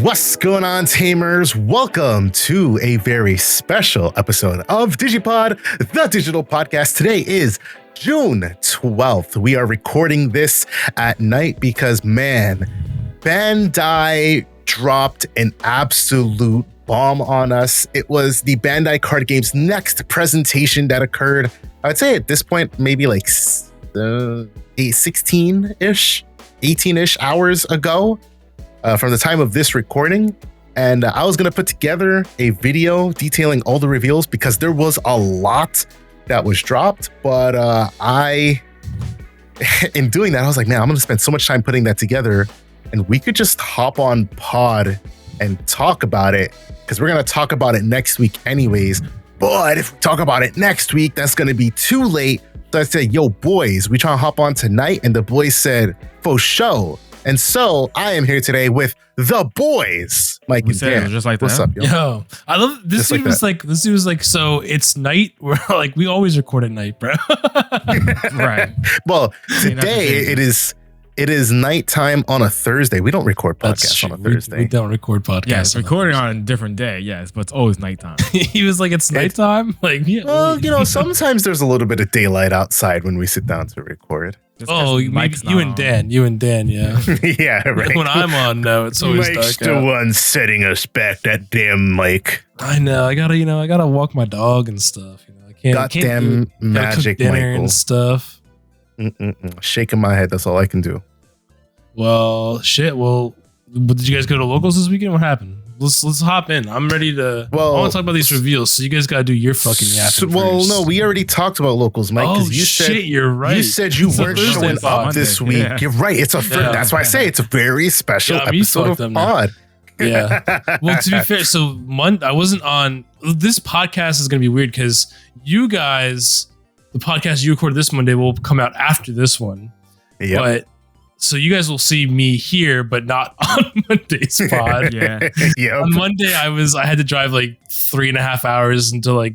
What's going on, Tamers? Welcome to a very special episode of DigiPod, the digital podcast. Today is June 12th. We are recording this at night because, man, Bandai dropped an absolute bomb on us. It was the Bandai Card Game's next presentation that occurred, I would say at this point, maybe like 16-ish, 18-ish hours ago. From the time of this recording, and I was gonna put together a video detailing all the reveals because there was a lot that was dropped, but in doing that, I was like, man, I'm gonna spend so much time putting that together, and we could just hop on pod and talk about it because we're gonna talk about it next week anyways. But if we talk about it next week, that's gonna be too late. So I said, yo, boys, we trying to hop on tonight, and the boys said, for show. And so I am here today with the boys, Mike and Dan. Just like What's that. up, yo? Yo, I love this. Dude was like, this dude was like, so it's night. We're like, we always record at night, bro. Right. Well, today it is nighttime on a Thursday. We don't record podcasts on a Thursday. We don't record podcasts. Yeah, it's recording on a different day. Yes, but it's always nighttime. He was like, it's nighttime. Like, yeah, well, sometimes there's a little bit of daylight outside when we sit down to record. You and Dan, yeah. Yeah, right. When I'm on, no, it's always Mike's dark the one setting us back. That damn Mike. I know. I gotta walk my dog and stuff. I can't. Goddamn magic, dinner Michael. And stuff. Shaking my head. That's all I can do. Well, shit. Well, did you guys go to locals this weekend? What happened? Let's hop in. I'm ready to. Well, I want to talk about these reveals. So you guys gotta do your fucking yapping. Well, no, we already talked about locals, Mike. Oh shit, you're right. You said you weren't showing up this week. Yeah. You're right. It's that's why I say it's a very special episode of pod. Yeah. Well, to be fair, so I wasn't on. This podcast is gonna be weird because you guys, the podcast you recorded this Monday will come out after this one. Yeah. But. So you guys will see me here, but not on Monday's pod. Yeah. On Monday, I had to drive like 3.5 hours into like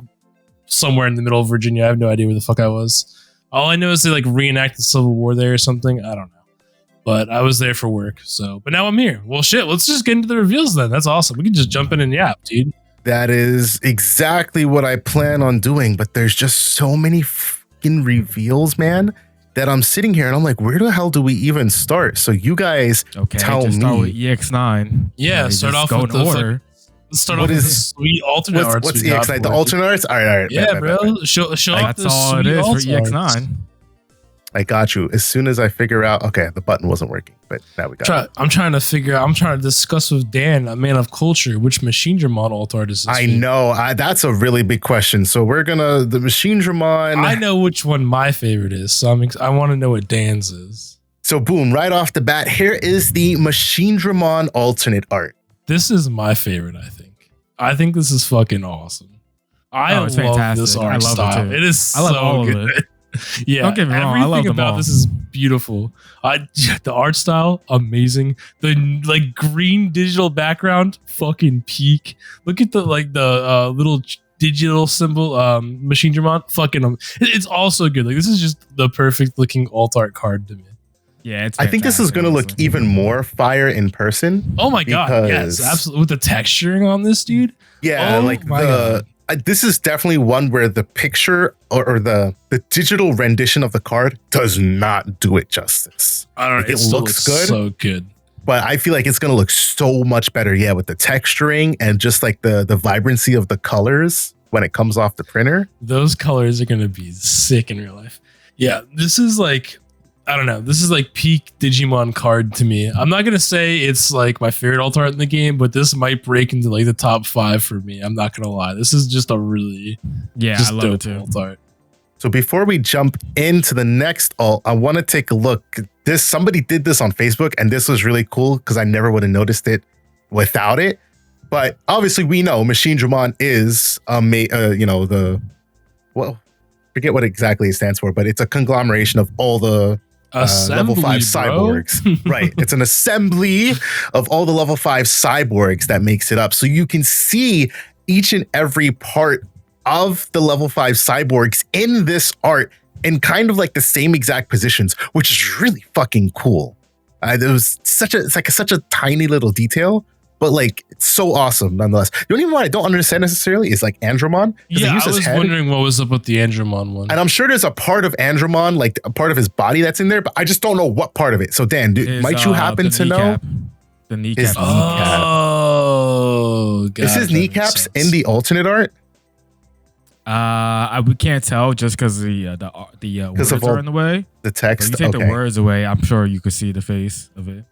somewhere in the middle of Virginia. I have no idea where the fuck I was. All I know is they like reenact the Civil War there or something. I don't know. But I was there for work. But now I'm here. Well, shit. Let's just get into the reveals then. That's awesome. We can just jump in and yap, dude. That is exactly what I plan on doing. But there's just so many fucking reveals, man, that I'm sitting here and I'm like, where the hell do we even start? So you guys tell me. Start with EX9. Yeah, start off with the order. Start off with the sweet alternate arts. What's EX9? The alternate arts? All right. Yeah, bro. Show off that's all it is for EX9. I got you. As soon as I figure out, okay, the button wasn't working, but now we got it. I'm trying to discuss with Dan, a man of culture, which Machinedramon alt art is this I week. Know. That's a really big question. So we're the Machinedramon. I know which one my favorite is, so I want to know what Dan's is. So boom, right off the bat, here is the Machinedramon alternate art. This is my favorite, I think. I think this is fucking awesome. I love fantastic. This art style. It is so good. Yeah, don't get me wrong. I love about this is beautiful. The art style, amazing. The like green digital background, fucking peak. Look at the little digital symbol, Machinedramon, fucking. It's also good. Like this is just the perfect looking alt art card to me. Yeah, it's. I think this is going to look even more fire in person. Oh my god! Yes, absolutely. With the texturing on this, dude. Yeah, God. This is definitely one where the picture or the digital rendition of the card does not do it justice. I don't know. It looks good. So good. But I feel like it's going to look so much better. Yeah, with the texturing and just like the vibrancy of the colors when it comes off the printer. Those colors are going to be sick in real life. Yeah, this is like, I don't know. This is like peak Digimon card to me. I'm not going to say it's like my favorite alt art in the game, but this might break into like the top 5 for me. I'm not going to lie. This is just a really I love it too. Alt art. So before we jump into the next alt, I want to take a look. Somebody did this on Facebook and this was really cool because I never would have noticed it without it. But obviously we know Machinedramon is forget what exactly it stands for, but it's a conglomeration of all the level 5 cyborgs. Right. It's an assembly of all the level 5 cyborgs that makes it up. So you can see each and every part of the level 5 cyborgs in this art in kind of like the same exact positions, which is really fucking cool. It was such a tiny little detail, but like it's so awesome nonetheless. The only one I don't understand necessarily is like Andromon. Yeah, I was wondering what was up with the Andromon one. And I'm sure there's a part of Andromon, like a part of his body that's in there, but I just don't know what part of it. So Dan, might you happen to know? The kneecap. Oh, God, is his kneecaps in the alternate art? We can't tell just because the words are in the way. The text. If you take the words away, I'm sure you could see the face of it.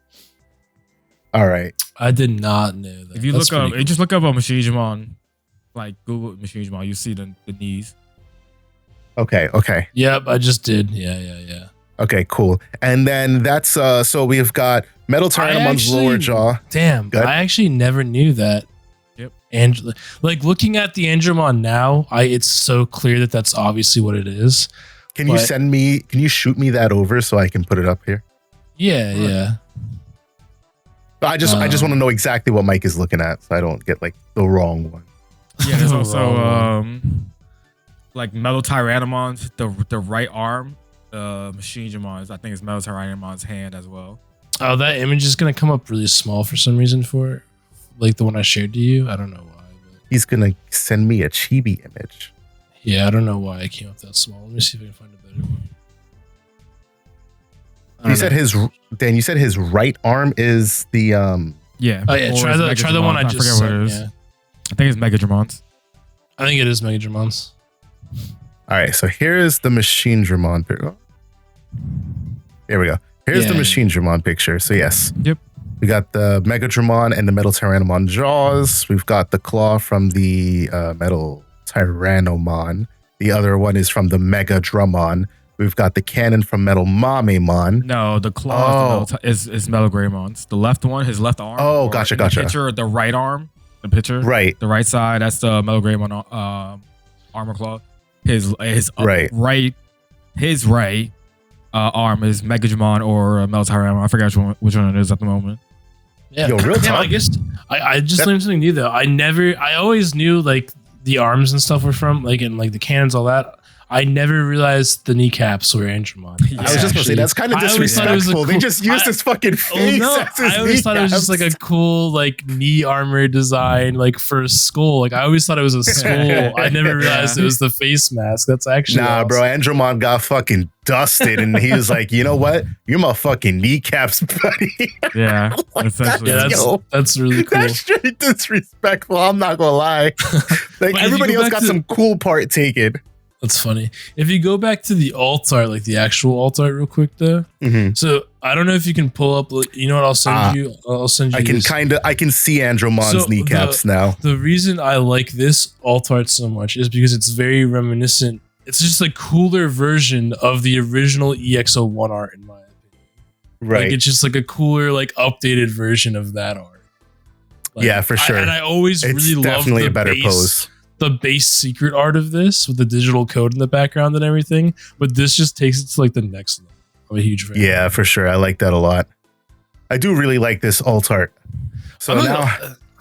All right. I did not know that. If you just look up a Machinimon, like Google Machinimon, you see the knees. Okay. Yep, I just did. Yeah. Okay, cool. And then that's so we've got Metal Tyrannomon's lower jaw. Damn, I actually never knew that. Yep. And like looking at the Andromon now, it's so clear that that's obviously what it is. Can you shoot me that over so I can put it up here? Yeah. I just want to know exactly what Mike is looking at so I don't get like the wrong one. Yeah, there's also like Metal Tyrannomon's the right arm. Machinimon, I think it's Metal Tyrannomon's hand as well. Oh, that image is gonna come up really small for some reason for it. Like the one I shared to you. I don't know why. But he's gonna send me a chibi image. Yeah, I don't know why it came up that small. Let me see if I can find a better one. You said his right arm is the Yeah. Oh yeah, try the one I just forget what it is. Yeah. I think it's Megadramon's. I think it is Megadramon's. All right, so here's the Machinedramon picture. Here we go. Here's the Machinedramon picture. So yes. Yep. We got the Megadramon and the Metal Tyrannomon jaws. We've got the claw from the Metal Tyrannomon. The other one is from the Megadramon. We've got the cannon from Metal Mamemon. No, the claw is Metal Greymon's. The left one, his left arm. Oh, gotcha. The picture, the right arm. The picture. Right. The right side, that's the Metal Greymon armor claw. His right arm is Megadramon or Metal Tyrannomon. I forgot which one it is at the moment. Yeah. Yo, real I guess I just learned something new though. I always knew like the arms and stuff were from like and like the cannons, all that. I never realized the kneecaps were Andromon. Yeah. I was just gonna say that's kind of disrespectful. They just used his fucking face. I always thought it was just like a cool like knee armor design like for a skull. Like I always thought it was a skull. I never realized it was the face mask. That's actually awesome. Bro. Andromon got fucking dusted, and he was like, you know what? You're my fucking kneecaps, buddy. Yeah, essentially. That's really cool. That's straight disrespectful. I'm not gonna lie. Like everybody else got some cool part taken. That's funny. If you go back to the alt art, like the actual alt art real quick though. Mm-hmm. So I don't know if you can pull up, you know what I'll send you? I'll send you I can see Andromon's kneecaps now. The reason I like this alt art so much is because it's very reminiscent. It's just a cooler version of the original EX01 art in my opinion. Right. Like it's just like a cooler, like updated version of that art. Like, yeah, for sure. And I always really love definitely a better pose. The base secret art of this with the digital code in the background and everything, but this just takes it to like the next level. I'm a huge fan. Yeah, for sure. I like that a lot. I do really like this alt art. So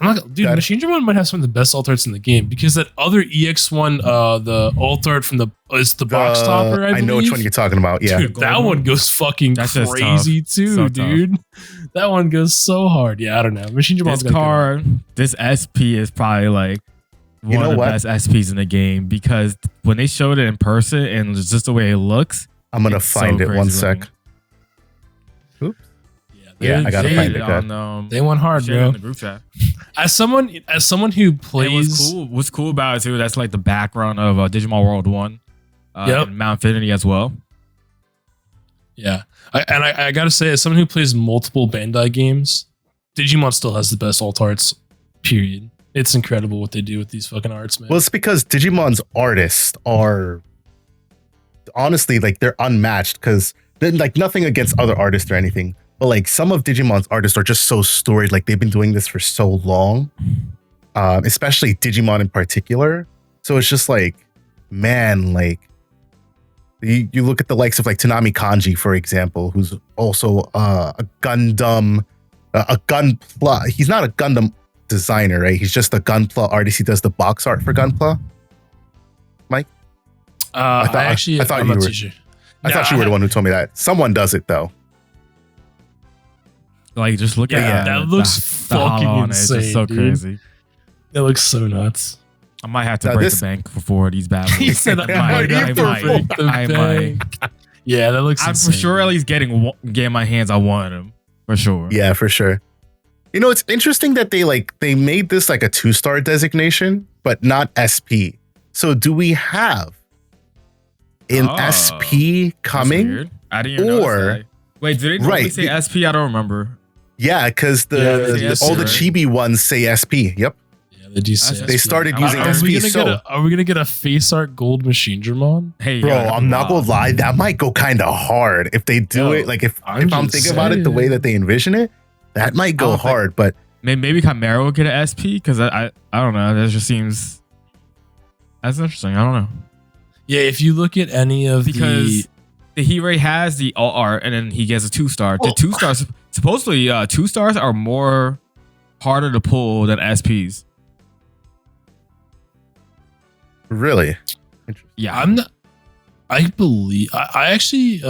Machinedramon might have some of the best alt arts in the game because that other EX1, the alt art from the box topper. I know which one you're talking about. Yeah, dude, that one goes fucking crazy too, so dude. That one goes so hard. Yeah, I don't know. Machinedramon's this SP is probably like one of the best SPs in the game because when they showed it in person and just the way it looks, I'm gonna find it. One sec. Oops. Yeah, I gotta find it. They went hard, bro. In the group chat. As someone who plays, what's cool about it too? That's like the background of Digimon World 1, and Mount Infinity as well. Yeah, I gotta say, as someone who plays multiple Bandai games, Digimon still has the best alt arts. Period. It's incredible what they do with these fucking arts, man. Well, it's because Digimon's artists are honestly like they're unmatched because like nothing against other artists or anything, but like some of Digimon's artists are just so storied. Like they've been doing this for so long, especially Digimon in particular. So it's just like, man, like you look at the likes of like Tanami Kanji, for example, who's also a Gundam, he's not a Gundam designer, right? He's just a Gunpla artist. He does the box art for Gunpla. Mike, I thought you were the one who told me that. Someone does it though. Like, just look at that looks the fucking hollow on it. It's insane. just so dude. crazy. It looks so nuts. I might have to Now break this- the bank for these bad boys. He said, I might. Yeah, that looks. I'm insane. for sure at least getting my hands on one of them for sure. Yeah, for sure. You know, it's interesting that they made this like a 2-star designation, but not SP. So do we have an SP That's coming? weird. I didn't even notice that. Wait, did they normally say SP? I don't remember. Yeah, because Yeah, all the right? chibi ones say SP. Yep. Yeah, they do say. They started using Are SP. are we gonna get a face art gold machine Dramon? Hey, Bro, yeah, I'm not gonna lie, that might go kind of hard if they do it. Like if I'm just thinking about it the way that they envision it, that might go hard. But maybe Chimera will get an SP because I don't know. That just seems that's interesting. I don't know Yeah, if you look at any of because he already has the all art and then he gets a 2-star. Well- The 2 stars supposedly 2 stars are more harder to pull than SPs. really, Yeah, I'm not. I believe. I actually.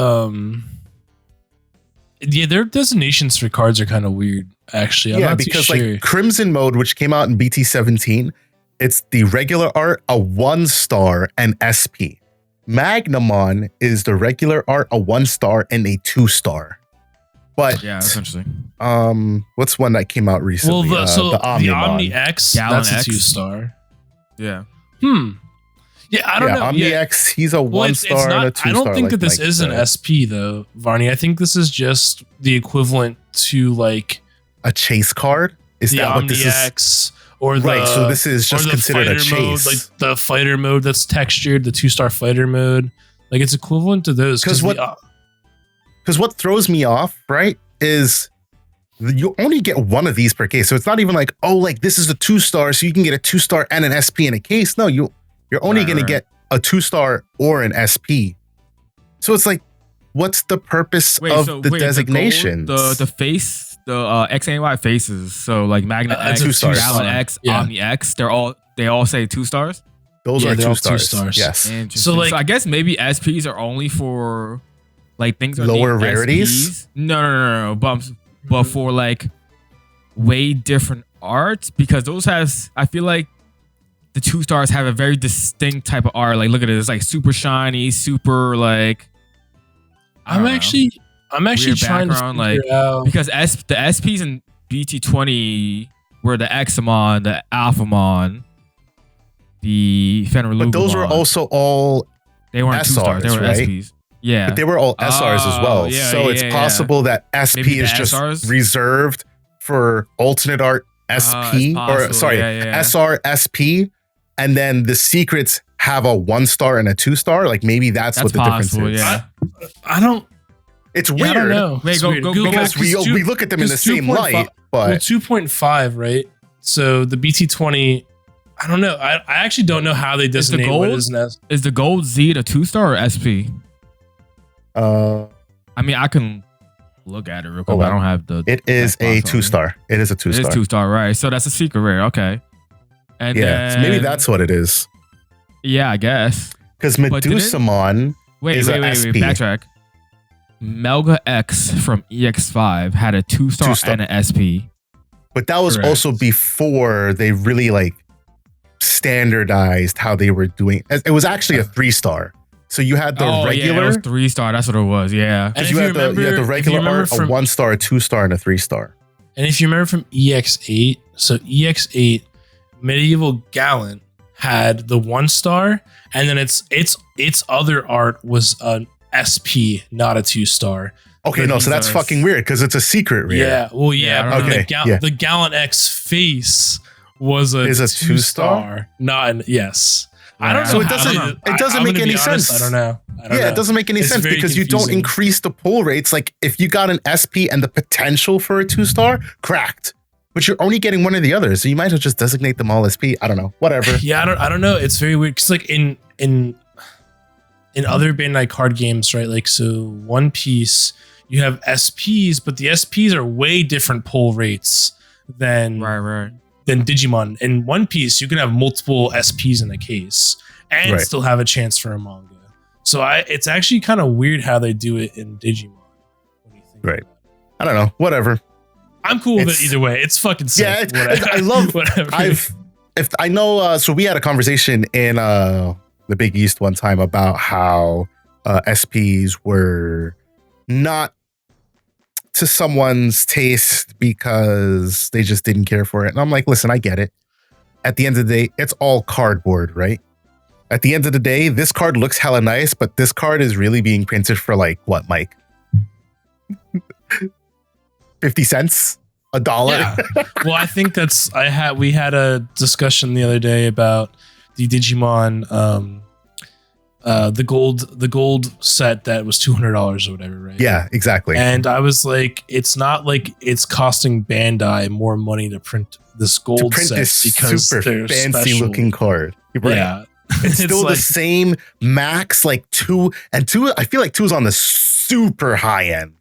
Yeah, their designations for cards are kind of weird. Actually, I'm yeah, not because too sure. like Crimson Mode, which came out in BT17, it's the regular art, a 1-star, and SP. Magnamon is the regular art, a 1-star, and a 2-star. But yeah, that's interesting. what's one that came out recently? well, the Omnimon. Omni X, Gallon that's a X. 2-star. Yeah, Yeah, I don't know. Omni Yeah. X, he's a Well, 1-star and a 2-star. I don't think like that this Mike is an said. SP though, Varney. I think this is just the equivalent to like A chase card. Is the that what Omni this is? X or the Right, so this is or just the considered a fighter mode, chase. like the fighter mode that's textured, the 2-star fighter mode. Like it's equivalent to those. 'Cause Because what throws me off, right, is you only get one of these per case. So it's not even like, oh, like this is a 2-star, so you can get a 2-star and an SP in a case. No, you're only Right, going to get a 2-star or an SP. So it's like, what's the purpose of the designations? The face, the X and Y faces. So like Magna X, 2 stars. Gallon X, Yeah. Omni X. They all say 2 stars. Those Yeah, are they're all 2 stars. 2 stars. Yes. Interesting. So, like- so I guess maybe SPs are only for like things are Lower named rarities? SPs. No. But for like way different arts because those I feel like the 2 stars have a very distinct type of art. Like look at it, it's like super shiny, super like. I I'm don't know. actually Weird trying to background, figure out. because the SPs in BT20 were the Examon, the Alphamon, the Fenrir. But those were also all, they weren't 2 stars, they SRs, were right? SPs. Yeah, but they were all SRs as well. Oh, yeah, so it's yeah. possible that SP Maybe the is just SRs? reserved for alternate art SP, it's or possible. sorry, Yeah. SR SP, and then the secrets have a 1-star and a 2-star. Like maybe that's what the possible. difference is. Yeah. I don't. It's Yeah, weird I don't know. Wait, It's go- weird. go- Google- because because we look at them in the because same 2.5 light, Well, but 2.5, right? So the BT20. I don't know. I actually don't know how they the designate what gold? is an S. Is the Gold Z the 2-star or SP? I mean, I can look at it real quick. Hold But I on. don't have the. it is a Xbox on 2-star. It is a It 2-star. is 2-star, right? So that's a secret rare. Okay. And Yeah, so then, maybe that's what it is. Yeah, I guess. Because But didn't- Medusamon, Wait, Is a wait. SP. Backtrack. Melga X from EX5 had a 2-star 2-star. and an SP. but that was Correct. also before they really like standardized how they were doing. It was actually a 3-star. So you had the Yeah, it regular, was 3-star. That's what it was. Yeah. And because if you you had the remember regular art, a from 1-star, a 2-star, and a 3-star. And if you remember from EX8, so EX8 Medieval Gallant had the 1-star, and then its other art was an SP, not a 2-star. Okay, no, so that's Jesus. fucking weird because it's a secret rare. Yeah, well, Yeah, yeah, I but don't know. the Gallant X face was a Is a 2-star, not an yes. I don't Yeah. know. So it how doesn't- they- it doesn't I'm make gonna any be honest, sense. I don't know. Yeah, it doesn't make any It's sense very because you don't confusing. increase the pull rates. Like if you got an SP and the potential for a 2-star, cracked. But you're only getting one or the other, so you might as well just designate them all SP. I don't know, whatever. Yeah, I don't know. It's very weird because like in other Bandai card games, right? Like so, One Piece, you have SPs, but the SPs are way different pull rates than Right. than Digimon. In One Piece, you can have multiple SPs in a case and Right. still have a chance for a manga. So it's actually kind of weird how they do it in Digimon. What do you think? Right. I don't know, whatever. I'm cool with it either way. It's fucking sick. Yeah, I love. I know. So we had a conversation in the Big East one time about how SPs were not to someone's taste because they just didn't care for it. And I'm like, listen, I get it. At the end of the day, it's all cardboard, right? At the end of the day, this card looks hella nice, but this card is really being printed for like what, Mike? 50 cents? $1? Yeah. Well, I think we had a discussion the other day about the Digimon the gold set that was $200 or whatever, right? Yeah, exactly. And I was like, it's not like it's costing Bandai more money to print this gold set because super they're fancy special. looking card. Right? Yeah. It's still the same max, like 2, and 2. I feel like 2 is on the super high end,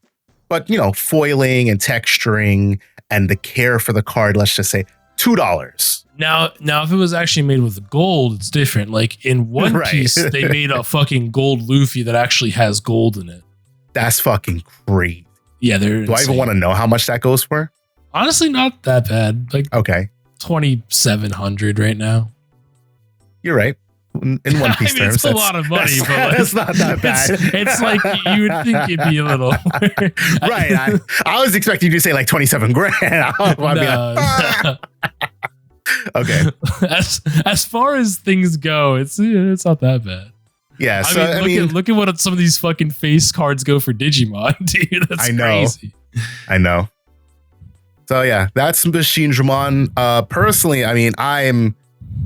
but foiling and texturing and the care for the card. Let's just say $2. Now, if it was actually made with gold, it's different. Like in One Piece, they made a fucking gold Luffy that actually has gold in it. That's fucking great. Yeah, Do I even want to know how much that goes for? Honestly, not that bad. Like okay, 2,700 right now. You're right. In One Piece terms, it's a lot of money, but like, it's not that bad. It's like you would think it'd be a little right. I was expecting you to say like 27 grand. No. Okay. As far as things go, it's not that bad. Yeah. So look at what some of these fucking face cards go for Digimon, dude. That's crazy. I know. So yeah, that's Machine Dramon. Personally, I'm.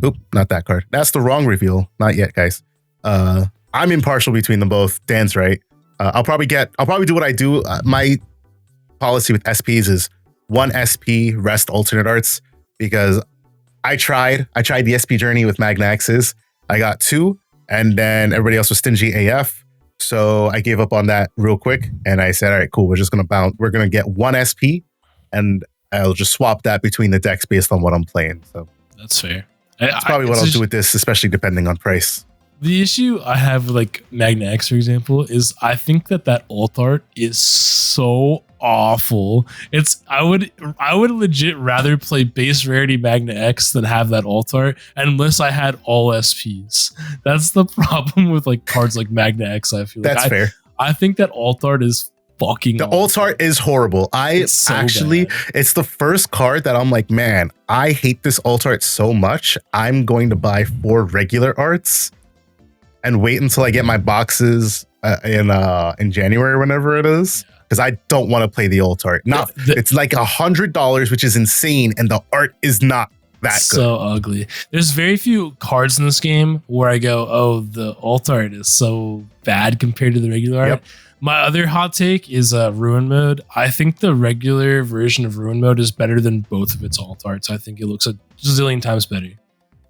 Oop, not that card. That's the wrong reveal. Not yet, guys. I'm impartial between them both. Dan's right. I'll probably do what I do. My policy with SPs is 1 SP, rest alternate arts, because I tried the SP journey with Magna X's. I got 2, and then everybody else was stingy AF. So I gave up on that real quick, and I said, all right, cool. We're just gonna get 1 SP, and I'll just swap that between the decks based on what I'm playing. So that's fair. That's probably what I'll do with this, especially depending on price. The issue I have with like Magna X, for example, is I think that alt art is so awful. I would legit rather play base rarity Magna X than have that alt art, unless I had all SPs. That's the problem with like cards like Magna X. I feel that's fair. I think that alt art is fucking the alt art is horrible. It's the first card that I'm like, man, I hate this alt art so much. I'm going to buy 4 regular arts and wait until I get my boxes in January or whenever it is, because I don't want to play the alt art. It's like $100, which is insane, and the art is not that good. So ugly. There's very few cards in this game where I go, oh, the alt art is so bad compared to the regular art. My other hot take is Ruin Mode. I think the regular version of Ruin Mode is better than both of its alt arts. I think it looks a zillion times better.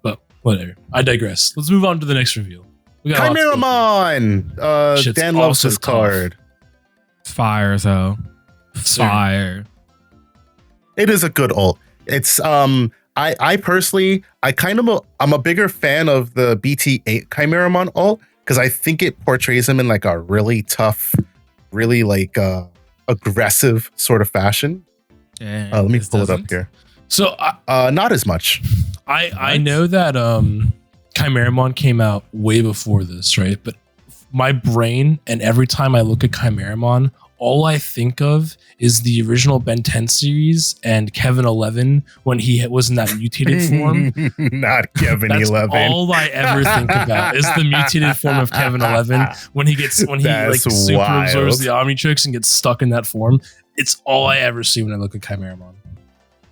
But whatever. I digress. Let's move on to the next reveal. Chimeramon! Dan loves this card. It's fire, so. Fire. It is a good alt. It's I personally, I'm a bigger fan of the BT8 Chimeramon alt, because I think it portrays him in like a really tough, really like aggressive sort of fashion. Yeah, let me pull it up here. So not as much. I know that Chimeramon came out way before this, right? But my brain, and every time I look at Chimeramon, all I think of is the original Ben 10 series and Kevin 11 when he was in that mutated form. Not Kevin 11. All I ever think about is the mutated form of Kevin 11 when he like super absorbs the Omnitrix and gets stuck in that form. It's all I ever see when I look at Chimeramon.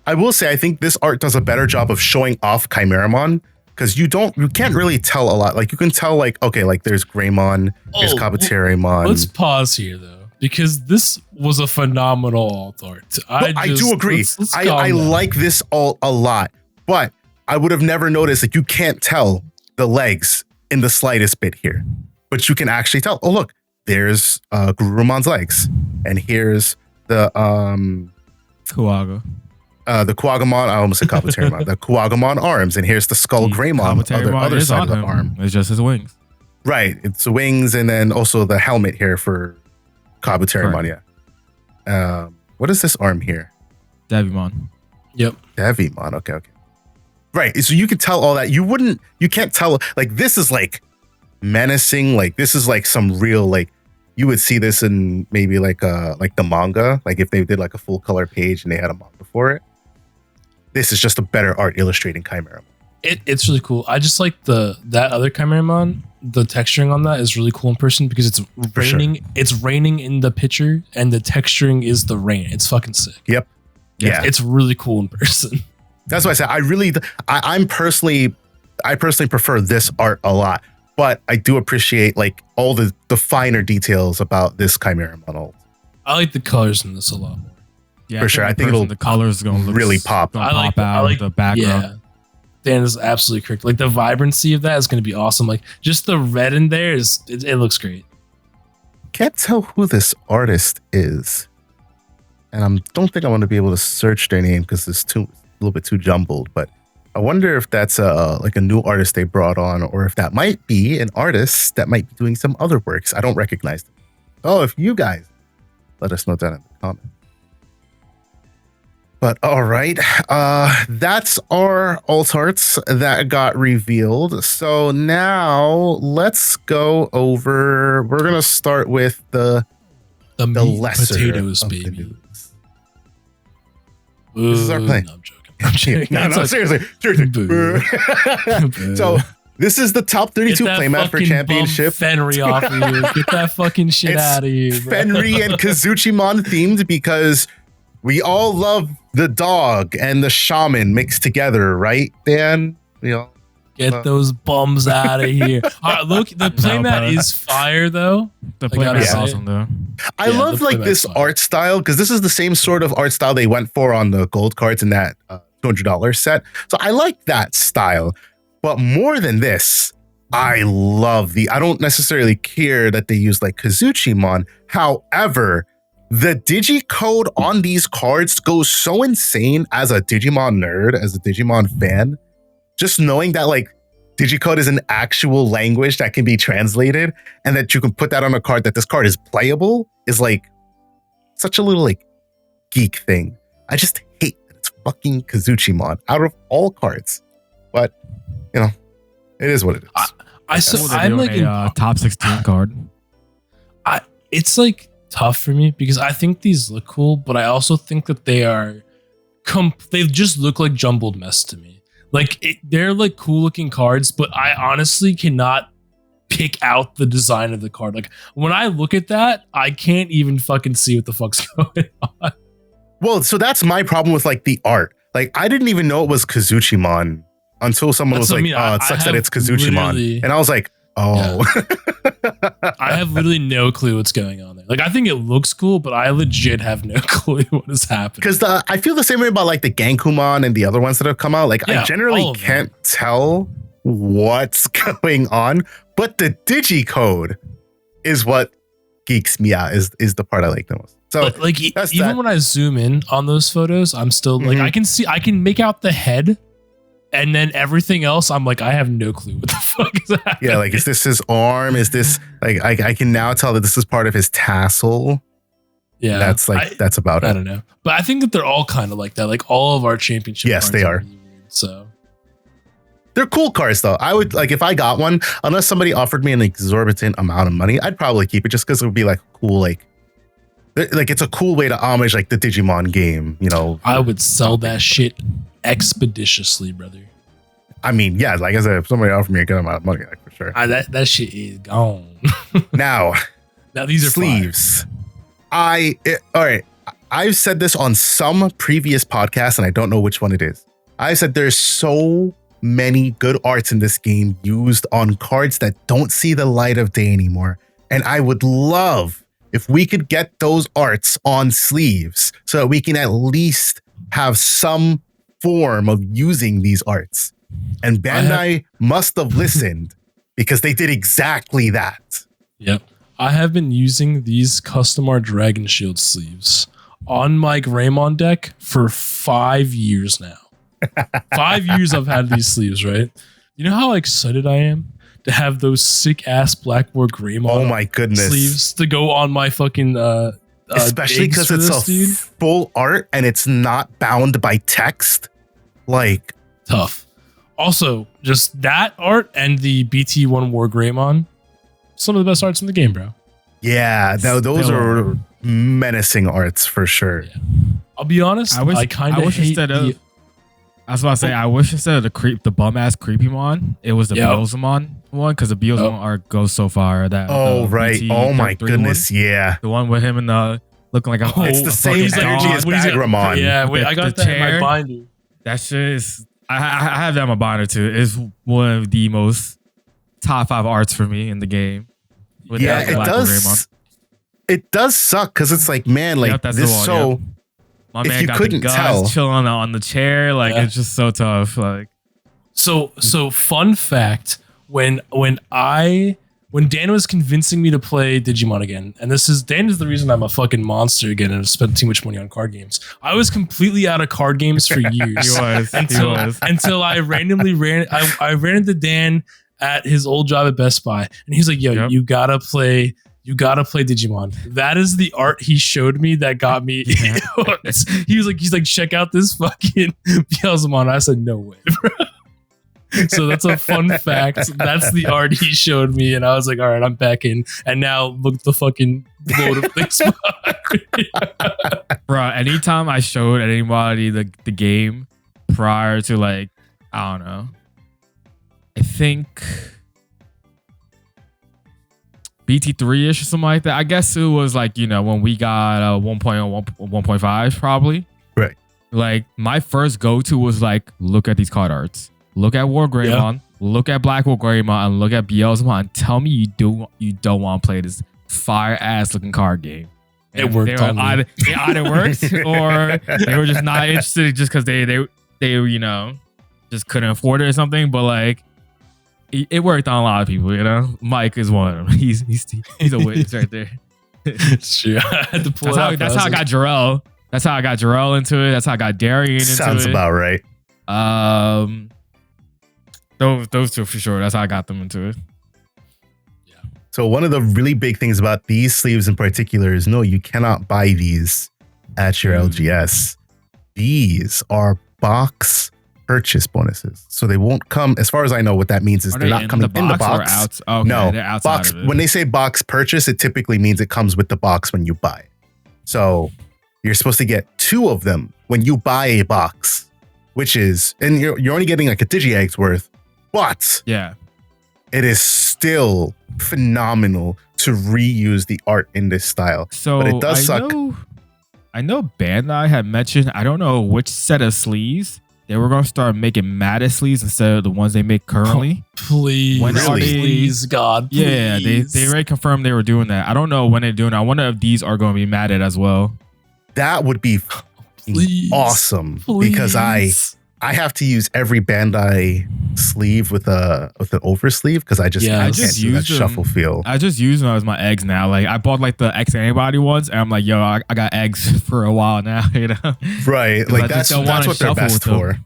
I will say, I think this art does a better job of showing off Chimeramon, because you can't really tell a lot. Like you can tell like, okay, like there's Greymon, there's Kabuterimon. Let's pause here though, because this was a phenomenal alt art. I do agree. I like this alt a lot, but I would have never noticed that you can't tell the legs in the slightest bit here, but you can actually tell. Oh, look, there's Gurumon's legs, and here's the Kuwaga. The Kuwagamon, I almost said Kabuterimon, the Kuwagamon arms, and here's the Skull Greymon, other side of the arm. It's just his wings. Right, it's the wings, and then also the helmet here for Kabuterimon, yeah. What is this arm here? Devimon. Yep. Devimon. Okay. Right. So you could tell all that. You can't tell, like, this is like menacing. Like, this is like some real, like, you would see this in maybe like the manga. Like if they did like a full color page and they had a manga for it. This is just a better art illustrating Chimera. It's really cool. I just like that other Chimeramon. The texturing on that is really cool in person because it's raining. Sure. It's raining in the picture, and the texturing is the rain. It's fucking sick. Yep. Yeah. It's really cool in person. That's why I said I personally prefer this art a lot, but I do appreciate like all the finer details about this Chimeramon ult. I like the colors in this a lot more. Yeah, for sure. I think the colors going to really pop. Pop out the background. Yeah. Dan is absolutely correct. Like the vibrancy of that is going to be awesome. Like just the red in there it looks great. Can't tell who this artist is, and I don't think I want to be able to search their name because it's a little bit too jumbled. But I wonder if that's like a new artist they brought on, or if that might be an artist that might be doing some other works. I don't recognize them. Oh, if you guys let us know down in the comments. But all right, that's our alt arts that got revealed. So now let's go over. We're gonna start with the meat lesser potatoes, of baby. the news. This is our play. No, I'm joking. No, seriously. So this is the top 32 playmat for championship. Fenry off of you. Get that fucking shit out of here, bro. Fenry and Kazuchimon themed because we all love the dog and the shaman mixed together, right, Dan? Get those bums out of here. All right, look, the playmat is fire, though. The playmat is awesome, though. I love like this art style because this is the same sort of art style they went for on the gold cards in that $200 set. So I like that style. But more than this, I love I don't necessarily care that they use like Kazuchimon. However, the digicode on these cards goes so insane as a Digimon nerd, as a Digimon fan. Just knowing that like digicode is an actual language that can be translated and that you can put that on a card, that this card is playable, is like such a little like geek thing. I just hate that it's fucking Kazuchimon out of all cards. But, it is what it is. I'm like a top 16 card. It's like tough for me because I think these look cool, but I also think that they just look like jumbled mess to me. Like they're like cool looking cards, but I honestly cannot pick out the design of the card. Like when I look at that, I can't even fucking see what the fuck's going on. Well, so that's my problem with like the art. Like I didn't even know it was Kazuchimon until someone was like, it sucks that it's Kazuchimon. And I was like, oh. Yeah. I have literally no clue what's going on there. Like I think it looks cool, but I legit have no clue what is happening. Because I feel the same way about like the Gankumon and the other ones that have come out. Like I generally can't tell what's going on, but the digicode is what geeks me out, is the part I like the most. So like even when I zoom in on those photos, I'm still like I can make out the head. And then everything else, I'm like, I have no clue what the fuck is happening. Yeah, like, is this his arm? Is this, like, I can now tell that this is part of his tassel. Yeah. That's about it. I don't know. But I think that they're all kind of like that. Like, all of our championship cards they are. Really weird, so. They're cool cards, though. I would, like, if I got one, unless somebody offered me an exorbitant amount of money, I'd probably keep it just because it would be, like, cool, like, it's a cool way to homage, like, the Digimon game, I would sell that shit expeditiously, brother. I mean, yeah, like I said, if somebody offered me a good amount of money, like for sure. That shit is gone. now these are sleeves. All right. I've said this on some previous podcast, and I don't know which one it is. I said there's so many good arts in this game used on cards that don't see the light of day anymore. And I would love if we could get those arts on sleeves so that we can at least have some form of using these arts. And Bandai must have listened because they did exactly that. Yep. I have been using these custom art Dragon Shield sleeves on my Greymon deck for 5 years now. 5 years I've had these sleeves, right? You know how excited I am to have those sick ass Blackboard Greymon my goodness sleeves to go on my fucking especially because it's a full art and it's not bound by text. Like, tough. Also, just that art and the BT1 War Greymon, some of the best arts in the game, bro. Yeah, those are menacing arts for sure. Yeah. I'll be honest, I kind of hate I was about to say, I wish instead of the bum ass Creepymon, it was the Beelzemon one, because the Beelzemon art goes so far. That right. Oh my goodness, yeah. The one with him and the looking like it's the same energy as Bagramon. Yeah, wait, I got that in my binder. That shit is. I have that in my binder too. It's one of the most top 5 arts for me in the game. Yeah, it does. It does suck because it's like, man, like this so. My man got the guys chilling on the chair, like it's just so tough. Like, so fun fact: when Dan was convincing me to play Digimon again, and Dan is the reason I'm a fucking monster again and I've spent too much money on card games. I was completely out of card games for years. Until I randomly ran into Dan at his old job at Best Buy, and he's like, "Yo, you gotta play Digimon." That is the art he showed me that got me. He's like, check out this fucking Beelzemon. I said, no way, bro. So that's a fun fact. That's the art he showed me, and I was like, all right, I'm back in. And now look at the fucking load of things. Bro, anytime I showed anybody the game prior to, like, I don't know, I think BT3-ish or something like that. I guess it was like, when we got 1.0, 1.5 probably. Right. Like, my first go-to was like, look at these card arts. Look at War Greymon, look at Black War Greymon, and look at Beelzemon, and tell me you don't want to play this fire-ass looking card game. And it worked on me. It either worked or they were just not interested just because they just couldn't afford it or something. But like, it worked on a lot of people, Mike is one of them. He's a witness right there. It's true. I had to pull it out. That's how I got Jarrell. That's how I got Jarrell into it. That's how I got Darian into it. Sounds about right. Those two for sure. That's how I got them into it. Yeah. So one of the really big things about these sleeves in particular is you cannot buy these at your LGS. These are box purchase bonuses. So they won't come, as far as I know, what that means is they're not coming in the box. Okay, no, they're outside box. of it. When they say box purchase, it typically means it comes with the box when you buy it. So you're supposed to get 2 of them when you buy a box, which is, and you're only getting like a Digi-Eggs worth, but it is still phenomenal to reuse the art in this style. So but it does suck. I know Bandai had mentioned, I don't know which set of sleeves, they were going to start making Matted sleeves instead of the ones they make currently. Please. Please, God. Please. Yeah, they already confirmed they were doing that. I don't know when they're doing it. I wonder if these are going to be matted as well. That would be awesome. Because I have to use every Bandai sleeve with an oversleeve because I just can't do that shuffle feel. I just use them as my eggs now. Like, I bought like the X antibody ones, and I'm like, yo, I got eggs for a while now, Right. Like that's what they're best for.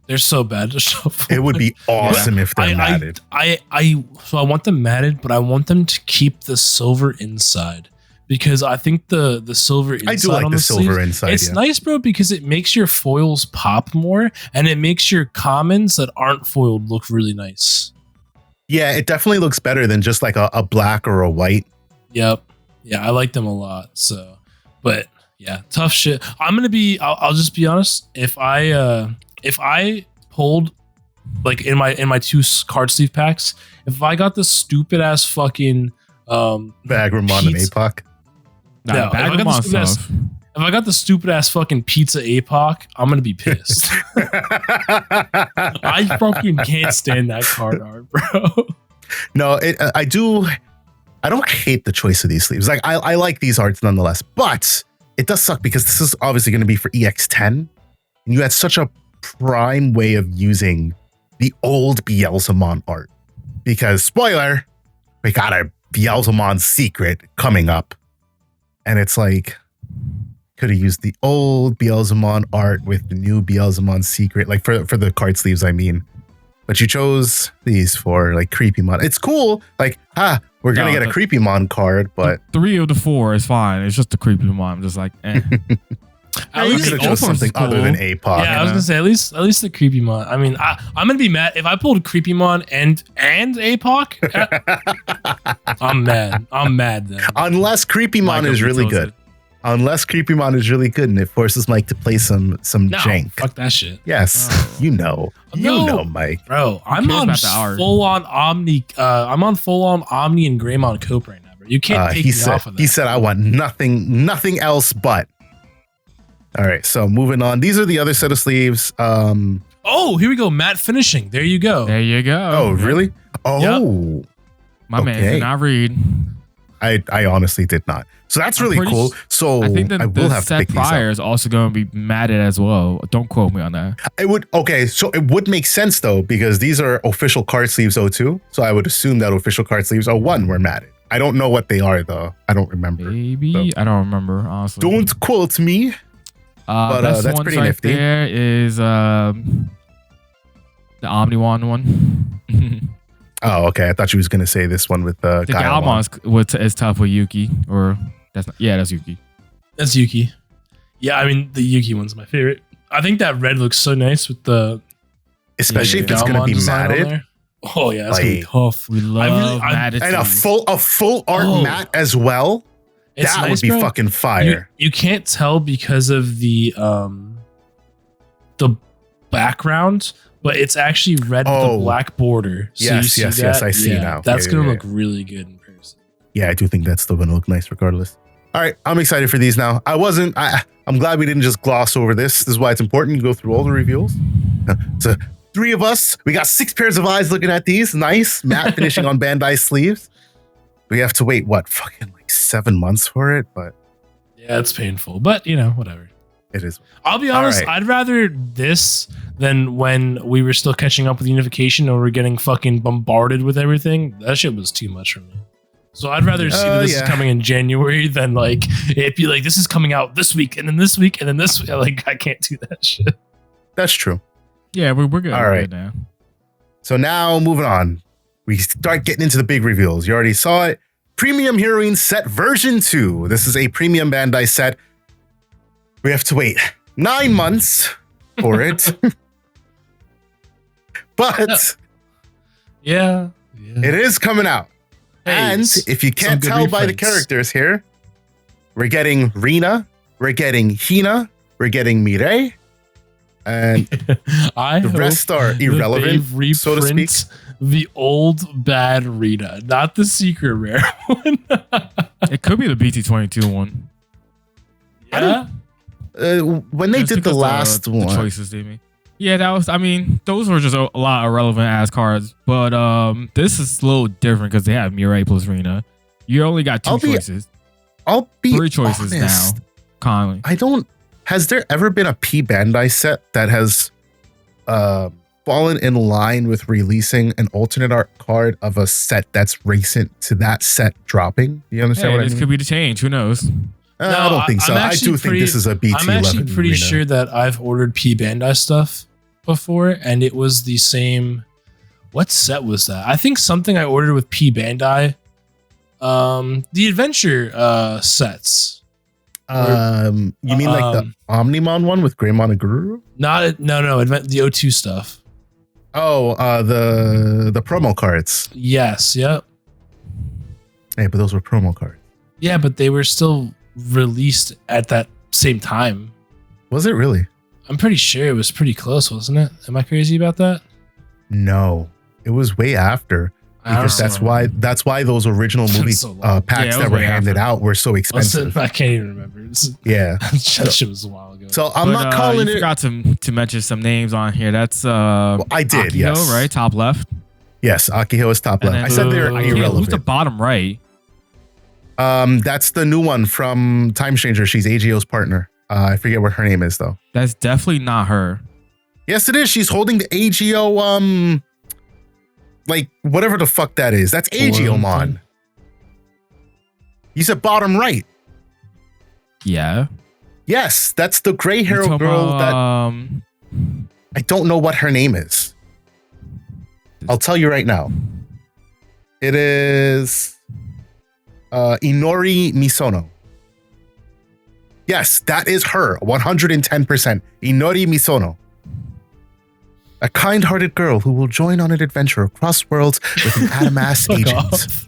They're so bad to shuffle. It would be awesome if they're matted. So I want them matted, but I want them to keep the silver inside. Because I think the silver inside, I do like the silver inside. It's nice, bro, because it makes your foils pop more, and it makes your commons that aren't foiled look really nice. Yeah, it definitely looks better than just like a black or a white. Yep. Yeah, I like them a lot. So, but yeah, tough shit. I'll just be honest. If I pulled like in my 2 card sleeve packs, if I got the stupid ass fucking Bagramon and APOC. No, if I got the stupid ass fucking pizza APOC, I'm gonna be pissed. I fucking can't stand that card art, bro. No, I don't hate the choice of these sleeves. Like I like these arts nonetheless, but it does suck because this is obviously going to be for EX10, and you had such a prime way of using the old Beelzemon art. Because spoiler, we got a Beelzemon secret coming up. And it's like, could have used the old Beelzemon art with the new Beelzemon secret, like for the card sleeves, I mean. but you chose these for like Creepymon. It's cool. Like, we're gonna get a Creepymon card, but 3 of the 4 is fine. It's just the Creepymon. I'm just like, eh. At least you could have chose something other than APOC. Yeah, I was gonna say at least the Creepymon. I mean, I'm gonna be mad if I pulled Creepymon and APOC. I'm mad. I'm mad then. Unless Creepymon is really good. Unless Creepymon is really good and it forces Mike to play some jank. Fuck that shit. Yes, you know, Mike. Bro, I'm on full on Omni. I'm on full on Omni and Greymon Cope right now, bro. You can't take me off of that. He said, "I want nothing else but." All right, so moving on. These are the other set of sleeves. Oh, here we go. Matte finishing. There you go. There you go. Oh, really? Oh, yep. My man did not read. I honestly did not. So that's really cool. So I think that I will have to pick these up. Set prior is also going to be matted as well. Don't quote me on that. It would. Okay, so it would make sense though because these are official card sleeves 02. So I would assume that official card sleeves 01 were matted. I don't know what they are though. I don't remember. Maybe so. I don't remember. Honestly, don't quote me. But that's pretty nifty. There is the Omniwan one. Oh, okay. I thought you was gonna say this one with the Galmon's is tough with Yuki, or that's not. Yeah, that's Yuki. That's Yuki. Yeah, I mean the Yuki one's my favorite. I think that red looks so nice with the, especially if it's gonna be matted. Oh yeah, that's gonna be tough. We love matted and a full art matte as well. That nice, would be fucking fire. You can't tell because of the background, but it's actually red with a black border. So yes, I see now. That's gonna look really good in person. Yeah, I do think that's still gonna look nice regardless. All right, I'm excited for these now. I'm glad we didn't just gloss over this. This is why it's important to go through all the reveals. So 3 of us, we got 6 pairs of eyes looking at these. Nice matte finishing on Bandai sleeves. We have to wait, fucking like 7 months for it, but yeah, it's painful, but whatever. It is. I'll be honest, I'd rather this than when we were still catching up with Unification and we're getting fucking bombarded with everything. That shit was too much for me. So I'd rather see that this is coming in January than like it be like this is coming out this week and then this week and then this week. Like I can't do that shit. That's true. Yeah, we're good. All right. Good now. So now moving on. We start getting into the big reveals. You already saw it. Premium Heroine Set Version 2. This is a premium Bandai set. We have to wait 9 months for it. But yeah, it is coming out. Hey, and if you can't tell by the characters here, we're getting Rina, we're getting Hina, we're getting Mireille, and the rest are irrelevant, so to speak. The old bad Rita, not the secret rare one. It could be the BT22 one. Yeah. When they did the last one, the choices they made. Yeah, that was. I mean, those were just a lot of irrelevant ass cards. But this is a little different because they have Mireille plus Rina. You only got 2 choices. I'll be 3 choices honest. now. Conley. Has there ever been a P Bandai set that has fallen in line with releasing an alternate art card of a set that's recent to that set dropping? Do you understand what I mean? This could be the change. Who knows? I don't think so. I do think this is a BT11. I'm actually pretty sure that I've ordered P Bandai stuff before, and it was the same. What set was that? I think something I ordered with P Bandai. The adventure sets. You mean like the Omnimon one with Greymon and Guru? No, the O2 stuff. Oh, the promo cards. Yes, yep. Hey, but those were promo cards. Yeah, but they were still released at that same time. Was it really? I'm pretty sure it was pretty close, wasn't it? Am I crazy about that? No, it was way after. Because that's why those original movie packs that were handed out were so expensive. I can't even remember. That shit was a while ago. So I'm not calling it. Forgot to mention some names on here. That's I did. Akiho, yes, right, top left. Yes, Akiho is top left. I said they're irrelevant. Who's the bottom right? That's the new one from Time Stranger. She's AGO's partner. I forget what her name is though. That's definitely not her. Yes, it is. She's holding the AGO like whatever the fuck that is. That's AGOmon. You said bottom right. Yeah. Yes, that's the gray hair girl that I don't know what her name is. I'll tell you right now. It is Inori Misono. Yes, that is her. 110%. Inori Misono. A kind-hearted girl who will join on an adventure across worlds with an Adamas agent.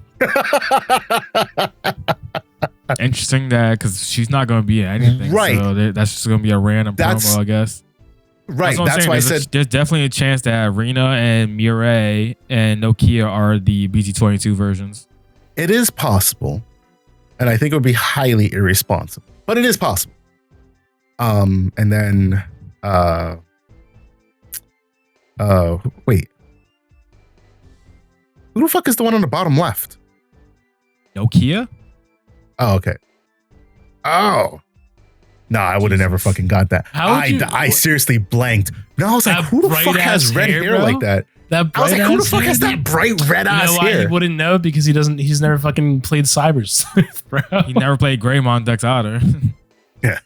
Interesting that because she's not going to be in anything. Right. So that's just going to be a random promo, I guess. Right. That's why I said there's definitely a chance that Rina and Mirai and Nokia are the BT22 versions. it is possible. And I think it would be highly irresponsible, but it is possible. And then, wait, who the fuck is the one on the bottom left? Nokia? Oh, okay. Oh, no, I would have never fucking got that. I seriously blanked. No, I was like, who the fuck has red hair like that? I was like, who the fuck has that bright red ass hair? He wouldn't know because he's never fucking played Cybers, bro. He never played Greymon Dex either. Yeah.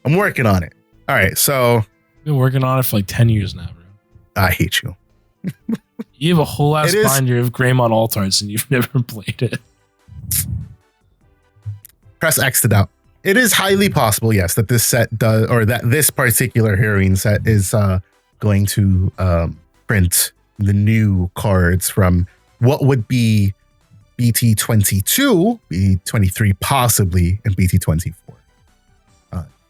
I'm working on it. All right, so Been working on it for like 10 years now, bro. I hate you. You have a whole ass binder of Greymon Altards and you've never played it. Press X to doubt. It is highly possible, yes, that this set does, or that this particular heroine set is going to print the new cards from what would be BT22, BT23 possibly, and BT24.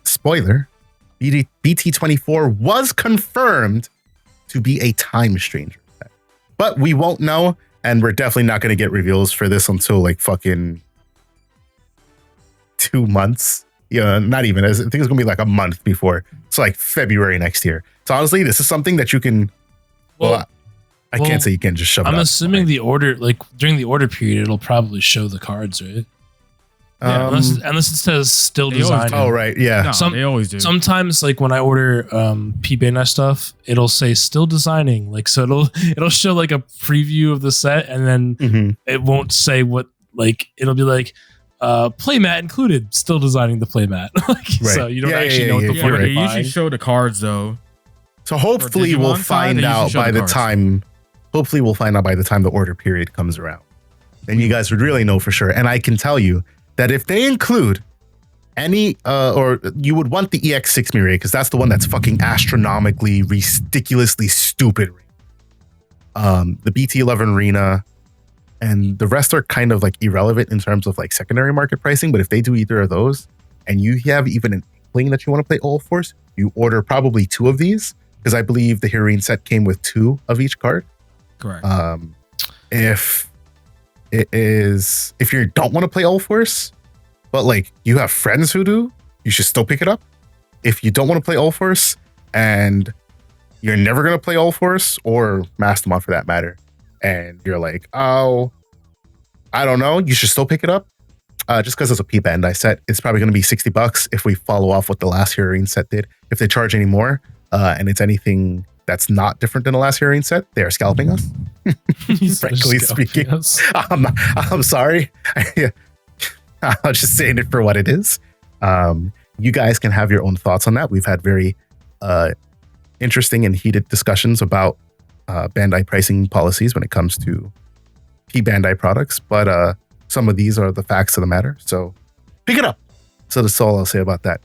Spoiler, BT24 was confirmed to be a Time Stranger set. But we won't know, and we're definitely not going to get reveals for this until like fucking 2 months. Yeah, not even. I think it's gonna be like a month before. So like February next year. So honestly, this is something that you can. Well, I can't say you can just shove it. I'm assuming the order, like during the order period, it'll probably show the cards, right? Yeah, unless it says still designing. Oh right, yeah. No, they always do. Sometimes, like when I order P-Bandai stuff, it'll say still designing. Like so, it'll show like a preview of the set, and then it won't say what. Like it'll be like. Playmat included, still designing the playmat. Right. So you don't actually know what the fuck you're buying. They usually show the cards though. So hopefully we'll find out by the time. Hopefully we'll find out by the time the order period comes around. Then you guys would really know for sure. And I can tell you that if they include any, or you would want the EX6 Mirai because that's the one that's fucking astronomically, ridiculously stupid. The BT11 Rena. And the rest are kind of like irrelevant in terms of like secondary market pricing. But if they do either of those and you have even an inkling that you want to play All Force, you order probably 2 of these because I believe the heroine set came with 2 of each card. Correct. If you don't want to play All Force, but like you have friends who do, you should still pick it up. If you don't want to play All Force and you're never going to play All Force or Mastermon for that matter, and you're like, oh, I don't know, you should still pick it up. Just because it's a P-Bandai set, it's probably going to be $60 if we follow off what the last heroine set did. If they charge any more, and it's anything that's not different than the last heroine set, they are scalping us. Frankly speaking, I'm sorry. I'm just saying it for what it is. You guys can have your own thoughts on that. We've had very interesting and heated discussions about Bandai pricing policies when it comes to P-Bandai products, but some of these are the facts of the matter. So pick it up. So that's all I'll say about that.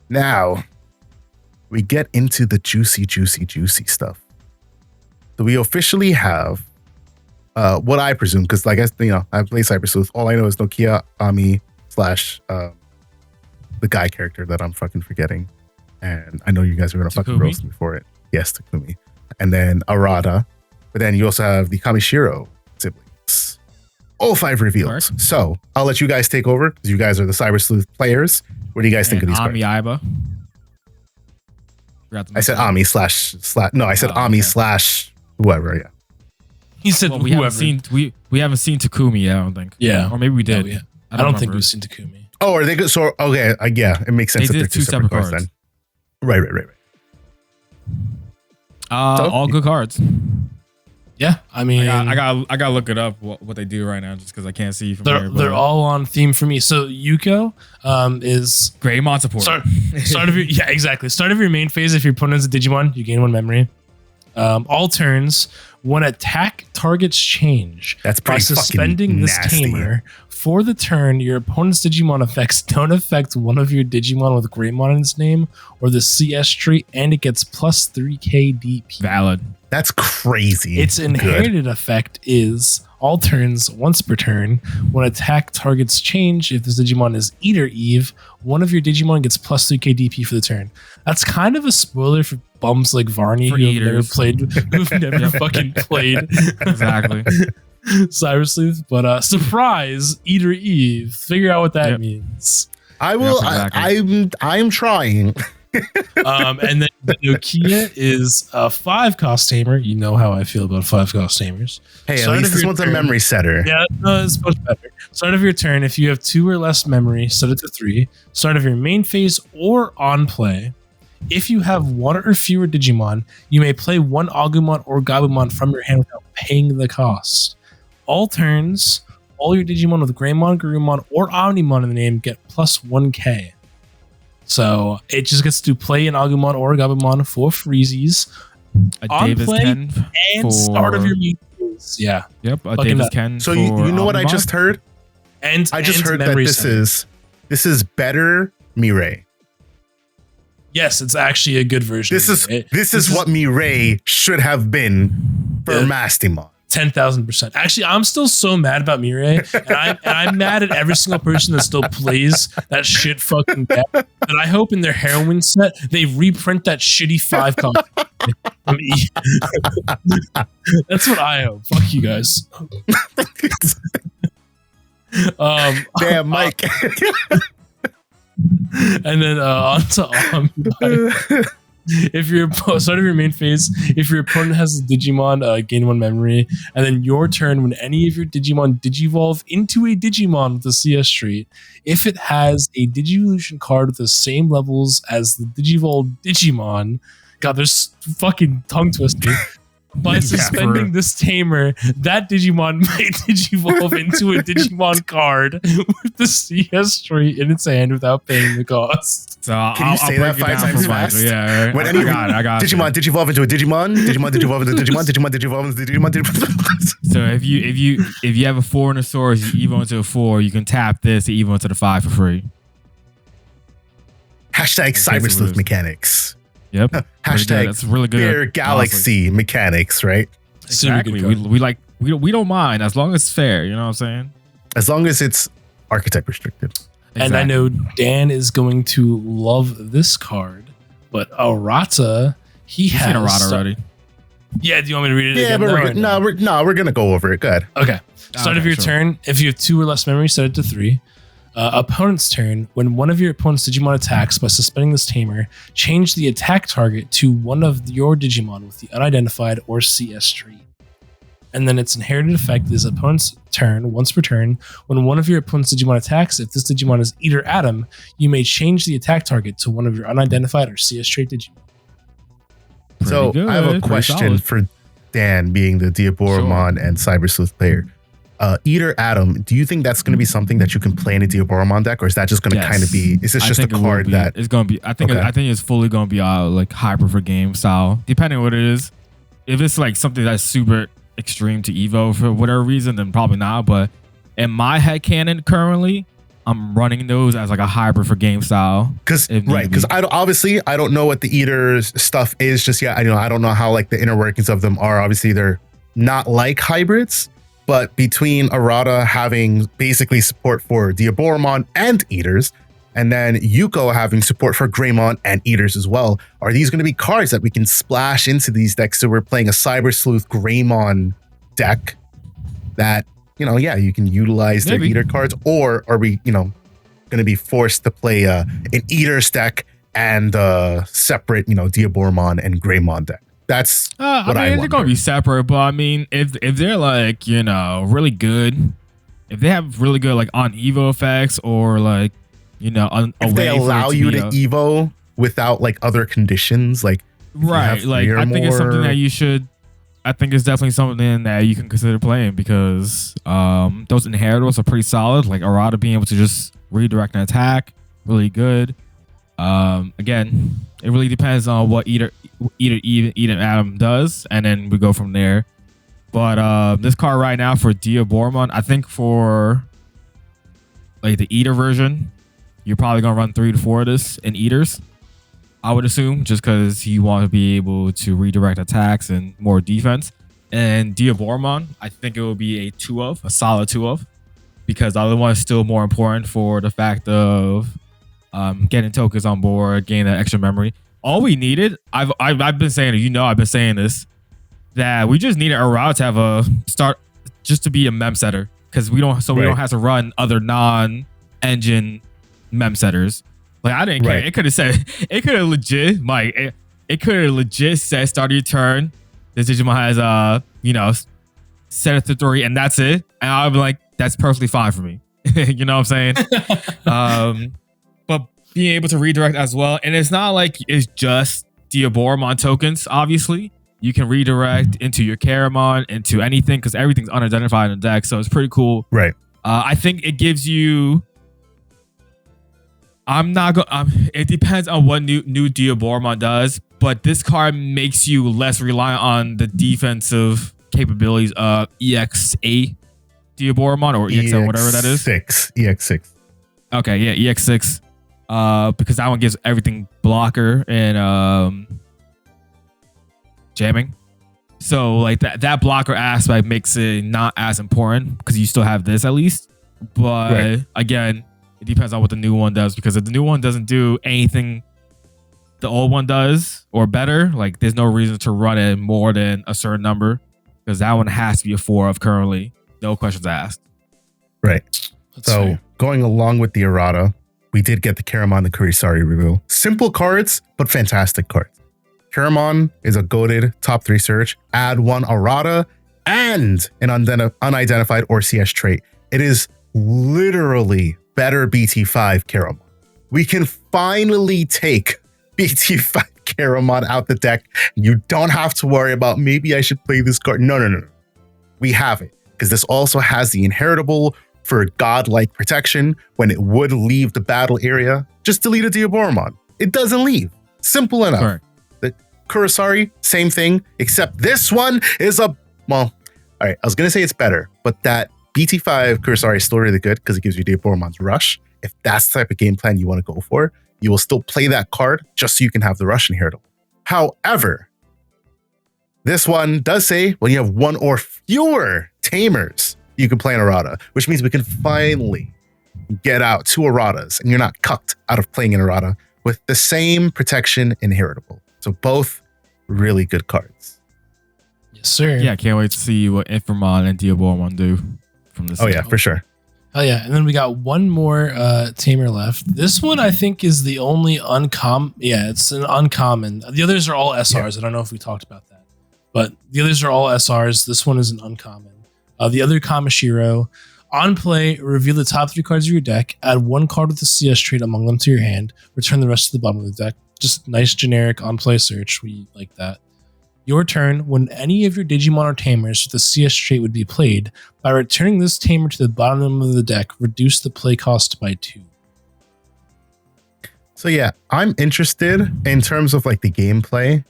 Now we get into the juicy stuff. So we officially have what I presume, because like I play Cyber Sleuth. All I know is Nokia, Ami / the guy character that I'm fucking forgetting, and I know you guys are gonna fucking roast me for it. Yes, Takumi. And then Arata. But then you also have the Kamishiro siblings. All 5 reveals. Correct. So I'll let you guys take over because you guys are the Cyber Sleuth players. What do you guys think of these cards? Ami Aiba. I said Ami slash. No, I said Ami slash whoever. Yeah. He said we whoever. We haven't seen Takumi yet, I don't think. Yeah. Or maybe we did. No, I don't think we've seen Takumi. Oh, are they good? So okay, yeah, it makes sense that they're 2 separate cards then. Right. All good cards. Yeah, I mean, I gotta look it up what they do right now just because I can't see from here. They're all on theme for me. So Yuko is Greymon support. Start of your Start of your main phase. If your opponent's a Digimon, you gain 1 memory. All turns, when attack targets change, That's by pretty suspending fucking this nasty. tamer for the turn, your opponent's Digimon effects don't affect one of your Digimon with Greymon in its name or the CS trait, and it gets plus 3k DP. Valid. That's crazy. Its inherited effect is all turns, once per turn. When attack targets change, if this Digimon is Eater Eve, one of your Digimon gets plus 3k DP for the turn. That's kind of a spoiler for bums like Varney For who've never eaters. played, who've never fucking played Exactly. Cyber Sleuth. But surprise, Eater Eve. Figure out what that Yep. means. I will. Yep, exactly. I'm trying. And then the Nokia is a 5-cost tamer. You know how I feel about 5-cost tamers. Hey, at Start least of this your one's a turn. memory setter. Yeah, no, it's much better. Start of your turn, if you have 2 or less memory, set it to 3. Start of your main phase or on play. If you have 1 or fewer Digimon, you may play 1 Agumon or Gabumon from your hand without paying the cost. All turns, all your Digimon with Greymon, Garurumon, or Omnimon in the name get plus 1k. So it just gets to play an Agumon or a Gabumon for freezies A On Davis play Ken and for start of your main phase. Yeah. Yep, a Fucking Davis nut. Ken. So for you know what I Omnimon? just heard? And I just and heard that memory this center. is better Mirai. Yes, it's actually a good version. This of it. this is what Mirai should have been for Yeah. Mastimon. 10,000%. Actually, I'm still so mad about Mirai, and I'm mad at every single person that still plays that shit fucking deck. And I hope in their heroin set they reprint that shitty 5 copy. That's what I hope. Fuck you guys. Damn, Mike. And then on to Omni. If your start of your main phase, if your opponent has a Digimon, gain 1 memory, and then your turn when any of your Digimon digivolve into a Digimon with the CS trait, if it has a Digivolution card with the same levels as the Digivolve Digimon, God, there's fucking tongue twisting. By suspending this tamer, that Digimon may digivolve into a Digimon card with the CS trait in its hand without paying the cost. So Can you say that break it 5 down times for Michael. fast? Yeah, right. When I any got it. Digimon digivolve into a Digimon, Digimon digivolve into a Digimon, Digimon digivolve into a Digimon. So if you have a 4 in the source, you evo into a 4, you can tap this and evo into the 5 for free. Hashtag That's what Cyber it Sleuth is. mechanics. Yep. Pretty good. Hashtag That's really good. Bear Galaxy mechanics, right? Exactly. Super good We don't mind as long as it's fair. You know what I'm saying? As long as it's archetype restricted. And I know Dan is going to love this card, but Arata, You've has seen a rod already. Yeah, do you want me to read it Yeah, again? but we're gonna go over it. Good. Okay. Start of Okay, your sure. turn. If you have 2 or less memory, set it to 3. Opponent's turn. When one of your opponent's Digimon attacks by suspending this tamer, change the attack target to one of your Digimon with the unidentified or CS trait. And then its inherited effect is opponent's turn, once per turn. When one of your opponent's Digimon attacks, if this Digimon is Eater Atom, you may change the attack target to one of your unidentified or CS trait Digimon. So Pretty I have a good, pretty question solid. for Dan, being the Diaboromon and Cyber Sleuth player. Eater Atom, do you think that's going to be something that you can play in a Diaboromon deck, or is that just going to Yes. kind of be? Is this I just a think it will card be. that? It's gonna be? I think Okay. it's fully gonna be like hyper for game style, depending on what it is. If it's like something that's super extreme to Evo for whatever reason, then probably not. But in my headcanon currently, I'm running those as like a hyper for game style. Because if need right, because be. I don't know what the Eater's stuff is just yet. I don't know how like the inner workings of them are. Obviously, they're not like hybrids, but between Arata having basically support for Diaboromon and Eaters, and then Yuko having support for Greymon and Eaters as well, are these going to be cards that we can splash into these decks? So we're playing a Cyber Sleuth Greymon deck that, you can utilize their Maybe. Eater cards, or are we, going to be forced to play an Eaters deck and separate, Diaboromon and Greymon deck? That's I what I mean, they're gonna wonder. be separate, but I mean, if they're like really good, if they have really good like on Evo effects or like If they allow you to Evo without like other conditions, like right, have like three or I think it's something more- that you should. I think it's definitely something that you can consider playing because those inheritors are pretty solid. Like Arata being able to just redirect an attack, really good. Again, it really depends on what Eater Eden Adam does, and then we go from there. But this card right now for Diabormon, I think for like the Eater version, you're probably gonna run 3 to 4 of this in Eaters, I would assume, just because you want to be able to redirect attacks and more defense. And Diabormon, I think it will be a solid 2 of, because the other one is still more important for the fact of getting tokens on board, getting that extra memory. All we needed, I've been saying it, I've been saying this, that we just needed a route to have a start, just to be a mem setter, because we don't have to run other non-engine mem setters. Like, I didn't care. It could have legit, Mike. It could have legit said start of your turn. This Digimon has set it to 3, and that's it. And I'll be like, that's perfectly fine for me. You know what I'm saying? But being able to redirect as well, and it's not like it's just Diabormon tokens. Obviously, you can redirect into your Caramon, into anything, because everything's unidentified in the deck. So it's pretty cool. Right. I think it gives you. I'm not going. It depends on what new Diabormon does, but this card makes you less reliant on the defensive capabilities of EXA Diabormon or EXL, whatever that is. EX6. Okay, yeah, EX6. Because that one gives everything blocker and jamming. So like that blocker aspect makes it not as important because you still have this at least. But again, it depends on what the new one does, because if the new one doesn't do anything the old one does or better, like there's no reason to run it more than a certain number, because that one has to be a 4 of currently. No questions asked. Right. Going along with the errata, we did get the Caramon and Kurisari reveal. Simple cards, but fantastic cards. Caramon is a goated top 3 search. Add 1 errata and an unidentified or CS trait. It is literally better BT5 Caramon. We can finally take BT5 Caramon out the deck. You don't have to worry about maybe I should play this card. No. We have it, because this also has the inheritable for godlike protection. When it would leave the battle area, just delete a Diabormon. It doesn't leave. Simple enough. Right. The Kurisari, same thing, except this one is all right, I was going to say it's better, but that BT5 Kurisari is still really good because it gives you Diabormon's rush. If that's the type of game plan you want to go for, you will still play that card just so you can have the rush inheritable. However, this one does say when you have 1 or fewer tamers, you can play an errata, which means we can finally get out 2 erratas and you're not cucked out of playing an errata with the same protection inheritable. So both really good cards. Yes, sir. Yeah, I can't wait to see what Infamon and Diabormon do from this. Oh yeah, for sure. Oh yeah, and then we got one more tamer left. This one I think is the only uncommon. Yeah, it's an uncommon. The others are all SRs. Yeah. I don't know if we talked about that, but the others are all SRs. This one is an uncommon. The other Kamashiro, on play, reveal the top 3 cards of your deck, add 1 card with a CS trait among them to your hand, return the rest to the bottom of the deck. Just nice generic on play search. We like that. Your turn, when any of your Digimon or tamers with a CS trait would be played, by returning this tamer to the bottom of the deck, reduce the play cost by 2. So yeah, I'm interested in terms of like the gameplay.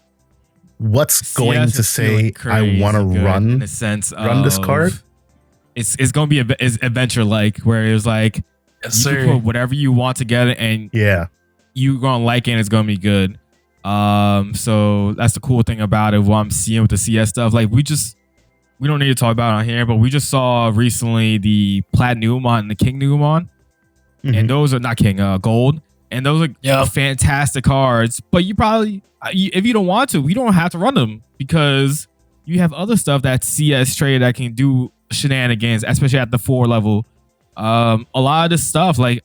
What's going to say I want to run in a sense run this card? It's going to be adventure like, where it's like you can put whatever you want together and you're going to like it and it's going to be good. So that's the cool thing about it. What I'm seeing with the CS stuff, like we don't need to talk about it on here, but we just saw recently the Platinumon and the King Numon, and those are not King, Gold, and those are fantastic cards. But you probably, if you don't want to, you don't have to run them, because you have other stuff that's CS traded that can do shenanigans, especially at the 4 level. A lot of this stuff, like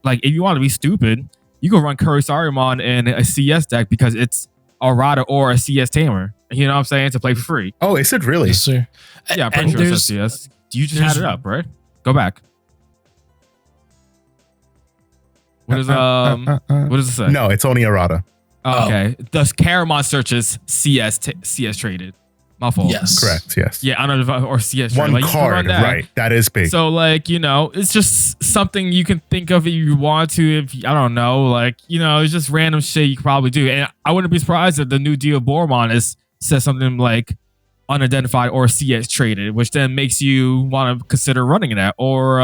if you want to be stupid, you can run Kurisarimon in a CS deck because it's a Rada or a CS tamer. You know what I'm saying? To play for free. Oh, is it really? Yes, sir. Yeah, I'm pretty sure it's CS. You just had it up, right? Go back. What does it say? No, it's only errata. Okay. Does Caramon searches CS traded? My fault. Yes. Correct. Yes. Yeah, unidentified or CS. One like, you can card. run that. Right. That is big. So like, it's just something you can think of if you want to. If I don't know, like, it's just random shit you could probably do. And I wouldn't be surprised if the new Dio Bormon says something like unidentified or CS traded, which then makes you want to consider running that. Or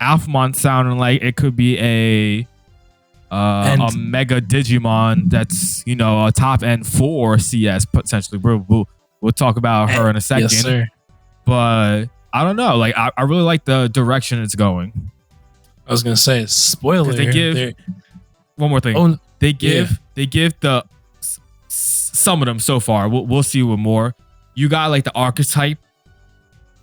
Alphamon sounding like it could be a mega Digimon that's a top end for CS potentially. We'll talk about her in a second. Yes, sir. But I don't know. Like I really like the direction it's going. I was gonna say spoiler. They give one more thing. Oh, they give the some of them so far. We'll see with more. You got like the archetype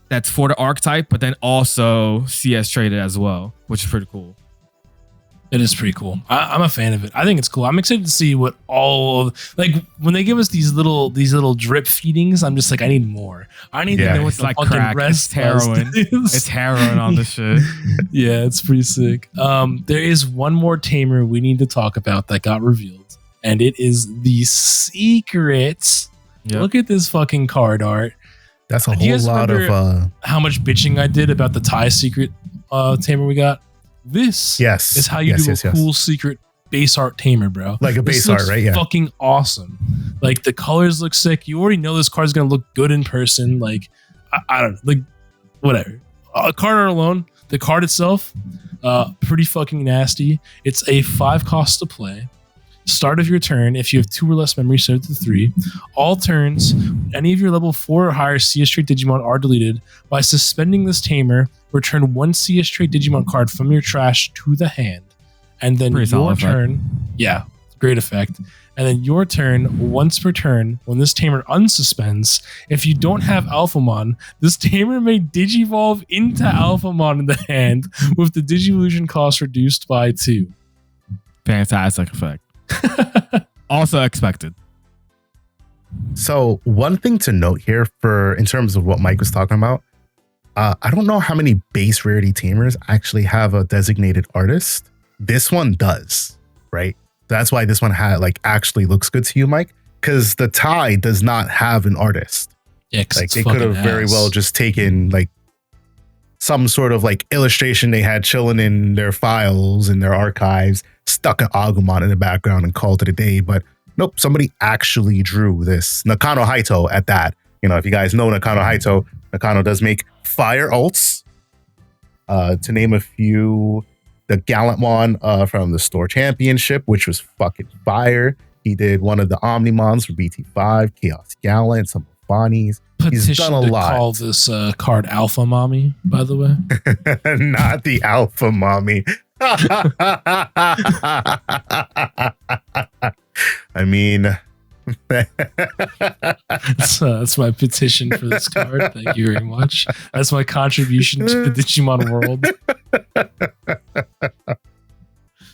that's for the archetype, but then also CS traded as well, which is pretty cool. It is pretty cool. I'm a fan of it. I think it's cool. I'm excited to see what like when they give us these little drip feedings. I'm just like, I need more. I need to know what it's the like fucking crack. rest It's heroin. is. It's heroin on this shit. Yeah, it's pretty sick. There is one more tamer we need to talk about that got revealed, and it is the secret. Yep. Look at this fucking card art. That's a Do you whole guys lot remember of. how much bitching I did about the Thai secret tamer we got? This Yes. is how you do a cool secret base art tamer, bro. Like a base This art, looks right? Yeah. Fucking awesome. Like the colors look sick. You already know this card's gonna look good in person. Like I don't know, like whatever. Card art alone, the card itself, pretty fucking nasty. It's a 5 cost to play. Start of your turn, if you have 2 or less memory, set it to 3. All turns, any of your level 4 or higher CS trait Digimon are deleted. By suspending this tamer, return 1 CS trait Digimon card from your trash to the hand. And then Pretty your solid turn, yeah, great effect. And then your turn, once per turn, when this tamer unsuspends, if you don't have Alphamon, this tamer may digivolve into Alphamon in the hand with the Digivolution cost reduced by 2. Fantastic effect. Also expected. So one thing to note here in terms of what Mike was talking about, I don't know how many base rarity tamers actually have a designated artist. This one does, right? That's why this one actually looks good to you, Mike, because the Thai does not have an artist. Yeah, like they could have very well just taken like some sort of like illustration they had chilling in their files in their archives, stuck an Agumon in the background and called it a day. But nope, somebody actually drew this. Nakano Haito at that. If you guys know Nakano Haito, Nakano does make fire alts. To name a few, the Gallantmon from the Store Championship, which was fucking fire. He did one of the Omnimons for BT5, Chaos Gallant, some Bonnies. He's done a lot. Call this card Alpha Mommy, by the way. Not the Alpha Mommy. I mean, that's my petition for this card. Thank you very much. That's my contribution to the Digimon world.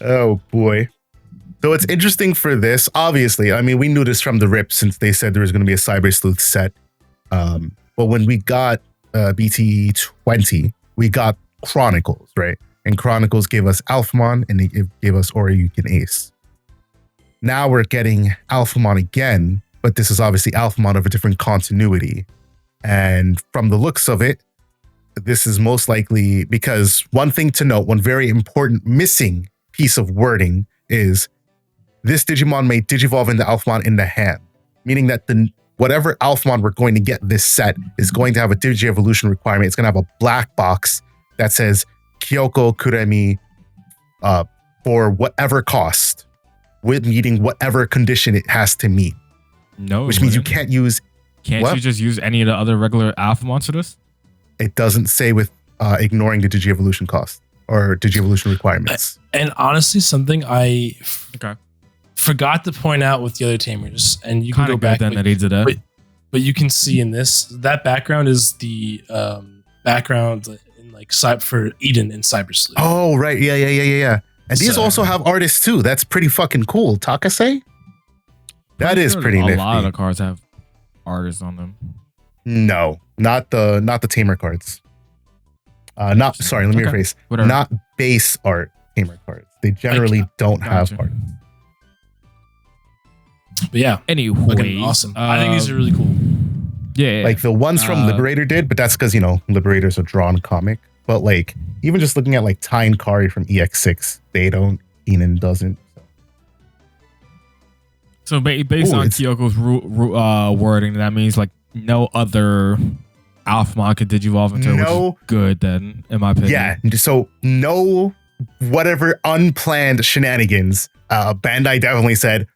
Oh boy. So it's interesting for this. Obviously, I mean, we knew this from the rip since they said there was going to be a Cyber Sleuth set. But when we got BT20, we got Chronicles, right? And Chronicles gave us Alphamon and they gave us Oryukin Ace. Now we're getting Alphamon again, but this is obviously Alphamon of a different continuity. And from the looks of it, this is most likely because one thing to note, one very important missing piece of wording is this Digimon may digivolve into Alphamon in the hand, meaning that whatever Alphamon we're going to get this set is going to have a Digi-Evolution requirement. It's going to have a black box that says Kyoko Kuremi for whatever cost, with meeting whatever condition it has to meet. No, which means you can't use. Can't you just use any of the other regular Alphamons for this? It doesn't say with ignoring the Digi-Evolution cost or Digi-Evolution requirements. And honestly, something I forgot to point out with the other tamers, and you can go back. But you can see in this, that background is the background in like for Eden in Cyber Sleuth. Oh, right. Yeah. And these also have artists too. That's pretty fucking cool. Takase? That is pretty nifty. A lot of the cards have artists on them. No, not the tamer cards. Let me rephrase. Whatever. Not base art tamer cards. They generally don't have art. But yeah, Anyway, fucking awesome. I think these are really cool. Yeah, Like the ones from Liberator did, but that's because, you know, Liberator's a drawn comic. But like, even just looking at like Ty and Kari from EX6, they don't, Keenan doesn't. So based on Kyoko's wording, that means like no other Alphamon could Digivolve into, which is good then, in my opinion. Yeah, so no whatever unplanned shenanigans. Bandai definitely said,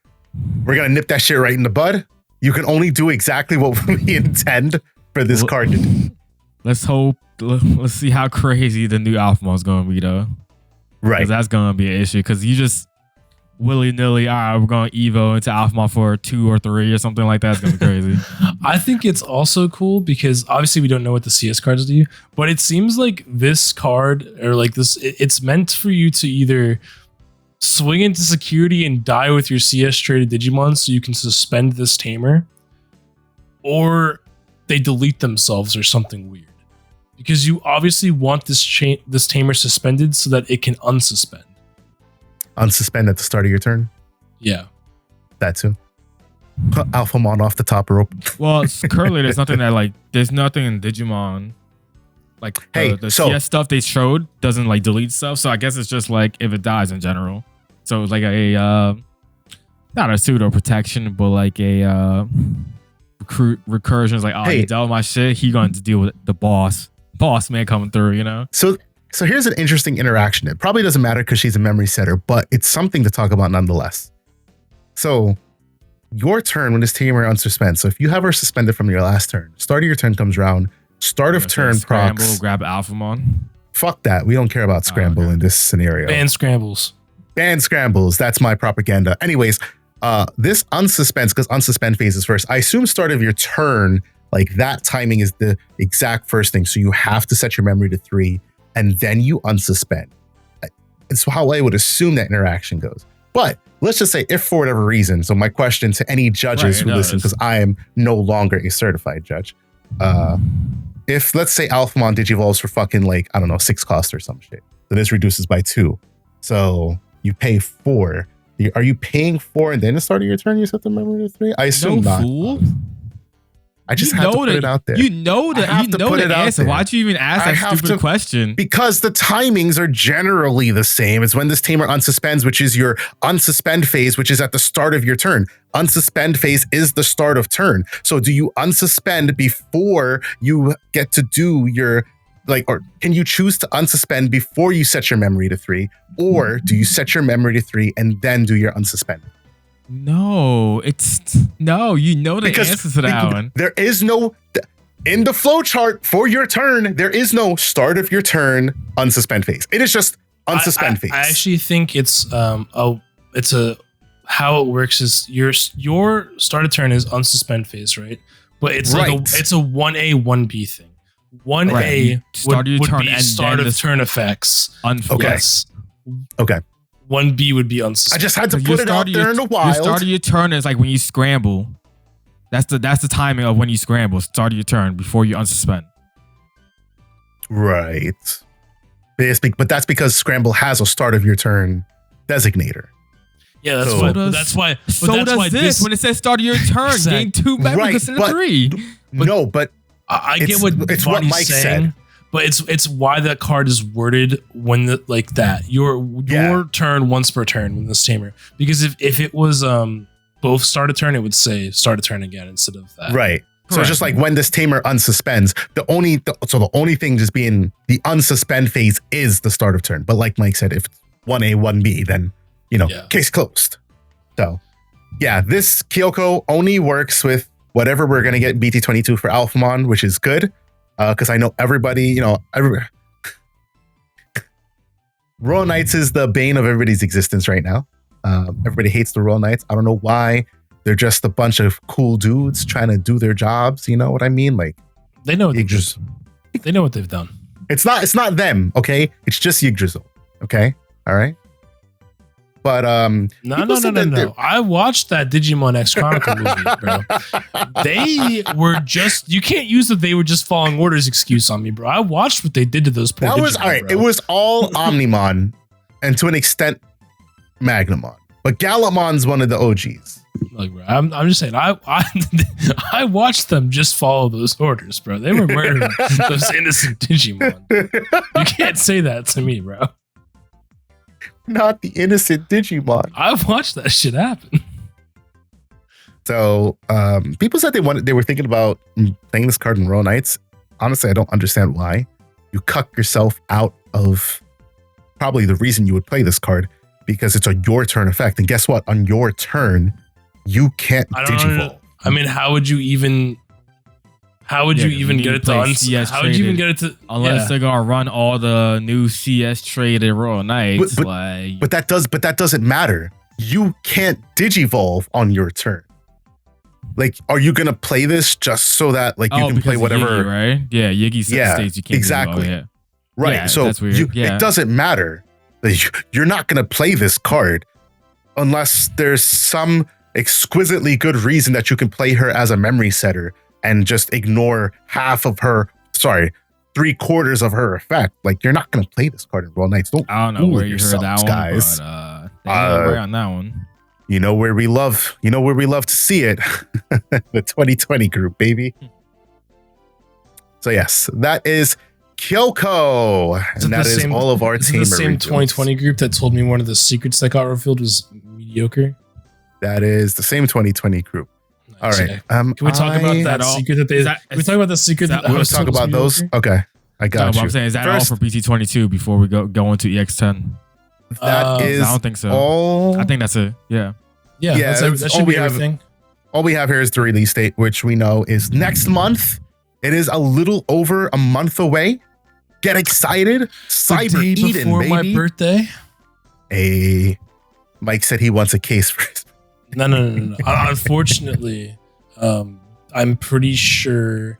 we're going to nip that shit right in the bud. You can only do exactly what we intend for this card to do. Let's hope, let's see how crazy the new Alphamon is going to be though. Right. Because that's going to be an issue, because you just willy-nilly, all right, we're going to Evo into Alphamon for 2 or 3 or something like that. It's going to be crazy. I think it's also cool because obviously we don't know what the CS cards do, but it seems like this card or like this, it's meant for you to either swing into security and die with your CS traded Digimon so you can suspend this tamer, or they delete themselves or something weird. Because you obviously want this tamer suspended so that it can unsuspend. Unsuspend at the start of your turn? Yeah. That too. Alphamon off the top rope. Well, currently there's nothing in Digimon. Like the CS stuff they showed doesn't like delete stuff. So I guess it's just like if it dies in general. So it's like a not a pseudo protection, but like a recursion. Is like, oh, you dealt with my shit, he going to deal with the boss man coming through, you know? So here's an interesting interaction. It probably doesn't matter because she's a memory setter, but it's something to talk about nonetheless. So your turn when this tamer unsuspends. So if you have her suspended from your last turn, start of your turn comes around, start of turn scramble, procs. grab Alphamon. Fuck that. We don't care about scramble in this scenario. Ban scrambles. Ban scrambles. That's my propaganda. Anyways, this unsuspense, because unsuspend phase is first. I assume start of your turn, like that timing is the exact first thing. So you have to set your memory to 3 and then you unsuspend. It's how I would assume that interaction goes. But let's just say if for whatever reason, so my question to any judges who listen, because I am no longer a certified judge. If let's say Alphamon Digivolves for fucking like, I don't know, 6 cost or some shit, then this reduces by 2. So you pay 4. Are you paying 4 and then the start of your turn you set the memory to 3? I assume not. Fool. I just have to put it out there. You know the answer. Why'd you even ask that stupid question? Because the timings are generally the same. It's when this tamer unsuspends, which is your unsuspend phase, which is at the start of your turn. Unsuspend phase is the start of turn. So do you unsuspend before you get to do your, like, or can you choose to unsuspend before you set your memory to 3? Or do you set your memory to 3 and then do your unsuspend? No, you know the answer to that one. There is no, in the flow chart for your turn, there is no start of your turn unsuspend phase. It is just unsuspend phase. I actually think it's how it works is your start of turn is unsuspend phase, right? But it's like it's a 1A, 1B thing. 1A would be start of turn effects. Yes. Okay. 1B would be unsuspended. I just had to put it out there in the wild. Your start of your turn is like when you scramble. That's the timing of when you scramble. Start of your turn before you unsuspend. Right. But that's because scramble has a start of your turn designator. Yeah, that's why. So does this when it says start of your turn, gain 2 memory instead of 3. But I get what it's what Mike said. But it's why that card is worded when like that. Your turn once per turn when this tamer. Because if it was both start a turn, it would say start a turn again instead of that. Right. So it's just like when this tamer unsuspends, the only thing just being the unsuspend phase is the start of turn. But like Mike said, if it's 1A, 1B, then case closed. So yeah, this Kyoko only works with whatever we're gonna get BT22 for Alphamon, which is good. Because I know everybody, Royal Knights is the bane of everybody's existence right now. Everybody hates the Royal Knights. I don't know why. They're just a bunch of cool dudes trying to do their jobs. You know what I mean? Like they know what they know what they've done. It's not them, okay? It's just Yggdrasil, okay? All right. But no. I watched that Digimon X Chronicle movie, bro. They were just, you can't use that they were just following orders excuse on me, bro. I watched what they did to those poor Digimon, all right. bro. It was all Omnimon and to an extent Magnamon. But Gallantmon's one of the OGs. Look, bro, I'm just saying, I watched them just follow those orders, bro. They were murdering those innocent Digimon. You can't say that to me, bro. Not the innocent Digimon. I watched that shit happen. So people said they were thinking about playing this card in Royal Knights. Honestly, I don't understand why. You cuck yourself out of probably the reason you would play this card, because it's a your turn effect. And guess what? On your turn, you can't Digivolve. I mean, how would you even get it to how would you even get it to unless they're gonna run all the new CS traded Royal Knights? But that doesn't matter. You can't Digivolve on your turn. Like, are you gonna play this just so that like you can play whatever? Yigi, right? Yeah, Yigi states you can't. Exactly. Yeah. Right. Yeah, so that's weird. It doesn't matter. You're not gonna play this card unless there's some exquisitely good reason that you can play her as a memory setter and just ignore half of her. Sorry, 3/4 of her effect. Like, you're not gonna play this card in Royal Knights. I don't know where you heard that one, guys. But right on that one. You know where we love to see it. The 2020 group, baby. So yes, that is Kyoko. And that is all of our team. The same 2020 group that told me one of the secrets that got revealed was mediocre. That is the same 2020 group. Nice. All right. Can we talk about that secret that they? Can we talk about the secret that we talk about those? Okay, I got you. I'm saying, is that all for BT22 before we go into EX10? That is. I don't think so. All. I think that's it. Yeah. Yeah. That should be everything. All we have here is the release date, which we know is next month. It is a little over a month away. Get excited. Cyber Eden, before baby. my birthday. Mike said he wants a case for his. No. Unfortunately, I'm pretty sure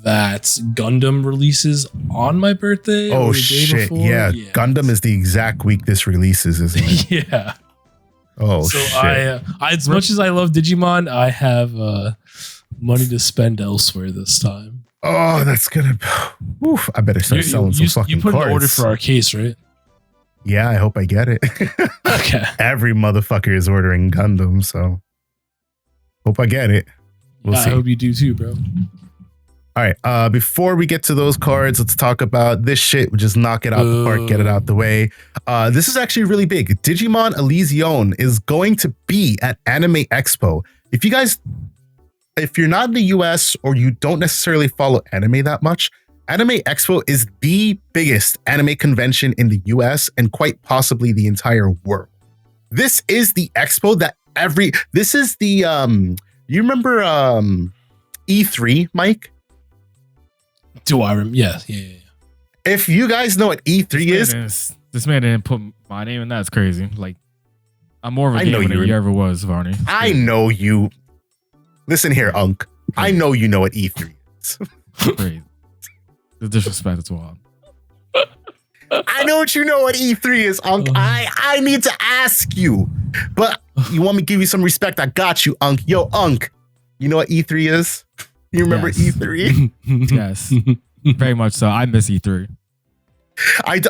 that Gundam releases on my birthday. Oh or the day shit! before. Yeah, Gundam is the exact week this releases, isn't it? Yeah. Oh so shit! I as much as I love Digimon, I have money to spend elsewhere this time. Oh, that's gonna. Oof! I better start selling some fucking cards. You put cards. an order for our case, right? Yeah, I hope I get it. Okay. Every motherfucker is ordering Gundam, so hope I get it. We'll see. I hope you do too, bro. All right. Before we get to those cards, let's talk about this shit. We'll just knock it out the park, get it out the way. This is actually really big. Digimon Elysion is going to be at Anime Expo. If you're not in the US or you don't necessarily follow anime that much, Anime Expo is the biggest anime convention in the US and quite possibly the entire world. This is the expo that this is the, you remember E3, Mike? Do I remember? Yeah. If you guys know what E3 this man didn't put my name in. That's crazy. Like, I'm more of a gamer than you ever was, Varney. I know you. Listen here, Unk. I know you know what E3 is. Crazy. The disrespect is wild. I know what you know what E3 is, Unk. I need to ask you. But you want me to give you some respect? I got you, Unk. Yo, Unk. You know what E3 is? You remember E3? Yes. Very much so. I miss E3.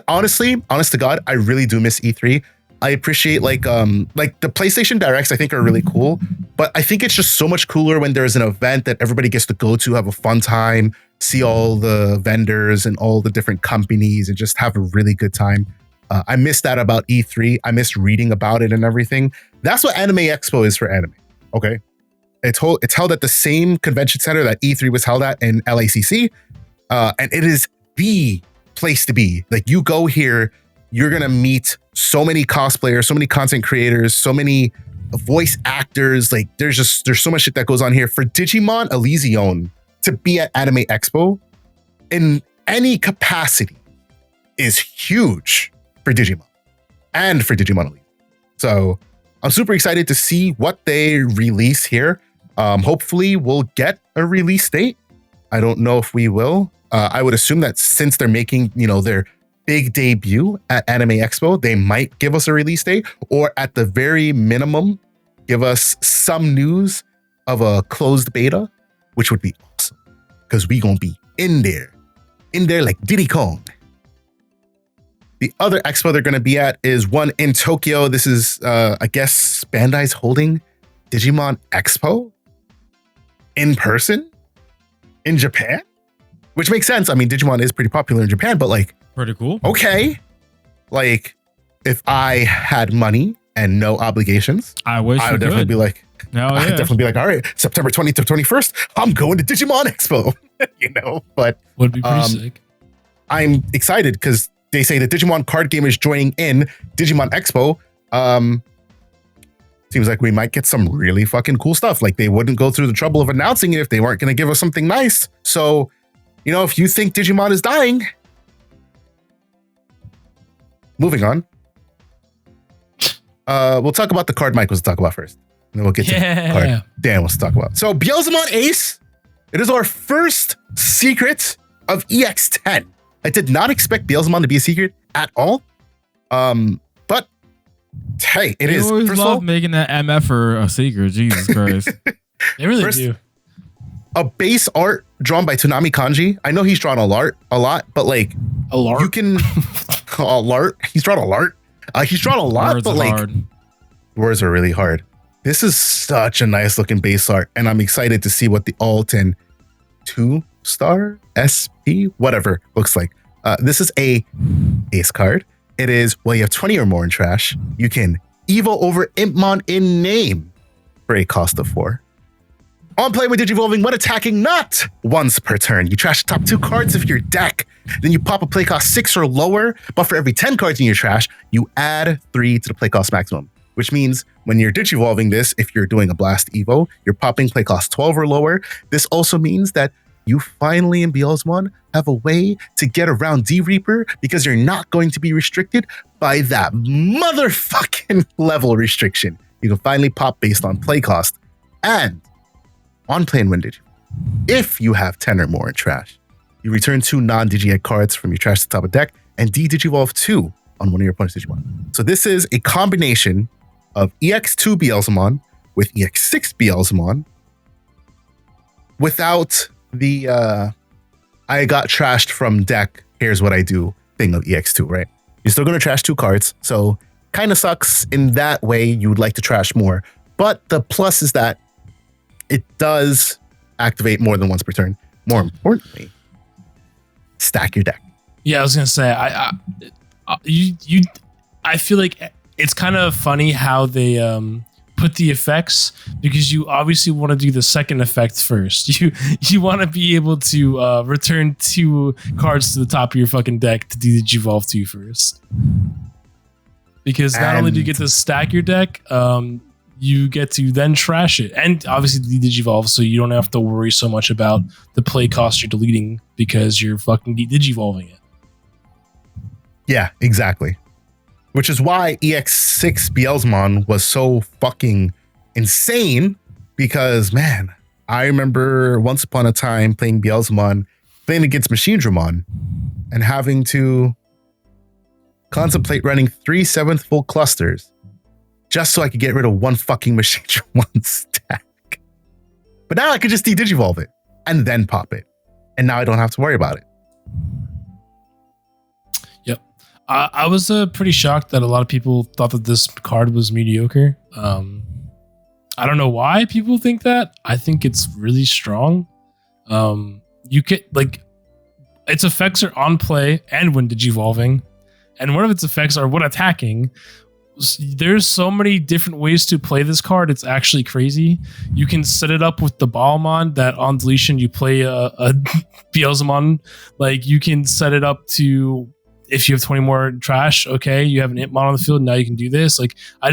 Honest to God, I really do miss E3. I appreciate like the PlayStation Directs, I think are really cool, but I think it's just so much cooler when there's an event that everybody gets to go to, have a fun time, see all the vendors and all the different companies and just have a really good time. I miss that about E3. I miss reading about it and everything. That's what Anime Expo is for anime. Okay. It's held at the same convention center that E3 was held at in LACC. And it is the place to be. Like, you go here, you're going to meet so many cosplayers, so many content creators, so many voice actors. Like, there's so much shit that goes on here. For Digimon Elysion to be at Anime Expo in any capacity is huge for Digimon and for Digimon Elysion. So I'm super excited to see what they release here. Hopefully we'll get a release date. I don't know if we will. I would assume that since they're making, their big debut at Anime Expo, they might give us a release date, or at the very minimum, give us some news of a closed beta, which would be awesome because we gonna be in there like Diddy Kong. The other expo they're gonna be at is one in Tokyo. This is, I guess, Bandai's holding Digimon Expo in person in Japan, which makes sense. I mean, Digimon is pretty popular in Japan, but like, Pretty cool. okay, like if I had money and no obligations, I wish I you would definitely could. be like, No, I'd yeah. definitely be like, all right, September 20th to 21st, I'm going to Digimon Expo, you know, but Would be pretty sick. I'm excited because they say the Digimon Card Game is joining in Digimon Expo. Seems like we might get some really fucking cool stuff. Like they wouldn't go through the trouble of announcing it if they weren't going to give us something nice. So, you know, if you think Digimon is dying, moving on. We'll talk about the card Mike was to talk about first. And then we'll get to the card Dan wants to talk about. So Beelzemon Ace, it is our first secret of EX10. I did not expect Beelzemon to be a secret at all. But hey, it is. They always First of love all, making that MF for a secret. Jesus Christ. They really first- do. a base art drawn by Toonami Kanji. I know he's drawn a lot, but like A lark. you can a lot. He's drawn a lot. He's drawn a lot, Words but are like hard. words are really hard. This is such a nice looking base art, and I'm excited to see what the alt and 2-star SP whatever looks like. This is a ace card. It is, well, you have 20 or more in trash. You can Evo over Impmon in name for a cost of 4. On play with Digivolving, when attacking, not once per turn. You trash the top 2 cards of your deck. Then you pop a play cost 6 or lower, but for every 10 cards in your trash, you add 3 to the play cost maximum. Which means when you're Digivolving this, if you're doing a Blast Evo, you're popping play cost 12 or lower. This also means that you finally in Beelzemon have a way to get around D-Reaper because you're not going to be restricted by that motherfucking level restriction. You can finally pop based on play cost. And on play and win Digi, if you have 10 or more in trash, you return 2 non-Digi cards from your trash to the top of deck and D-Digivolve 2 on one of your opponent's Digimon. So this is a combination of EX2 Beelzemon with EX6 Beelzemon without the I got trashed from deck, here's what I do thing of EX2, right? You're still going to trash 2 cards, so kind of sucks in that way. You would like to trash more, but the plus is that it does activate more than once per turn. More importantly, stack your deck. Yeah, I was gonna say, I feel like it's kind of funny how they put the effects, because you obviously want to do the second effect first. You want to be able to return 2 cards to the top of your fucking deck to do the Digivolve 2 first. Because not only do you get to stack your deck, you get to then trash it, and obviously the Digivolve, so you don't have to worry so much about the play cost you're deleting because you're fucking Digivolving it. Yeah, exactly. Which is why EX6 Beelzemon was so fucking insane, because, man, I remember once upon a time playing Beelzemon, playing against Machine Dramon, and having to contemplate running 3 7th full clusters just so I could get rid of 1 fucking Machine Dramon stack. But now I could just de-Digivolve it and then pop it. And now I don't have to worry about it. I was pretty shocked that a lot of people thought that this card was mediocre. I don't know why people think that. I think it's really strong. You get, like, its effects are on play and when Digivolving, and one of its effects are when attacking. There's so many different ways to play this card. It's actually crazy. You can set it up with the Balmon that on deletion you play a Beelzemon. Like, you can set it up to, if you have 20 more trash, okay, you have an Impmon on the field, now you can do this. Like, I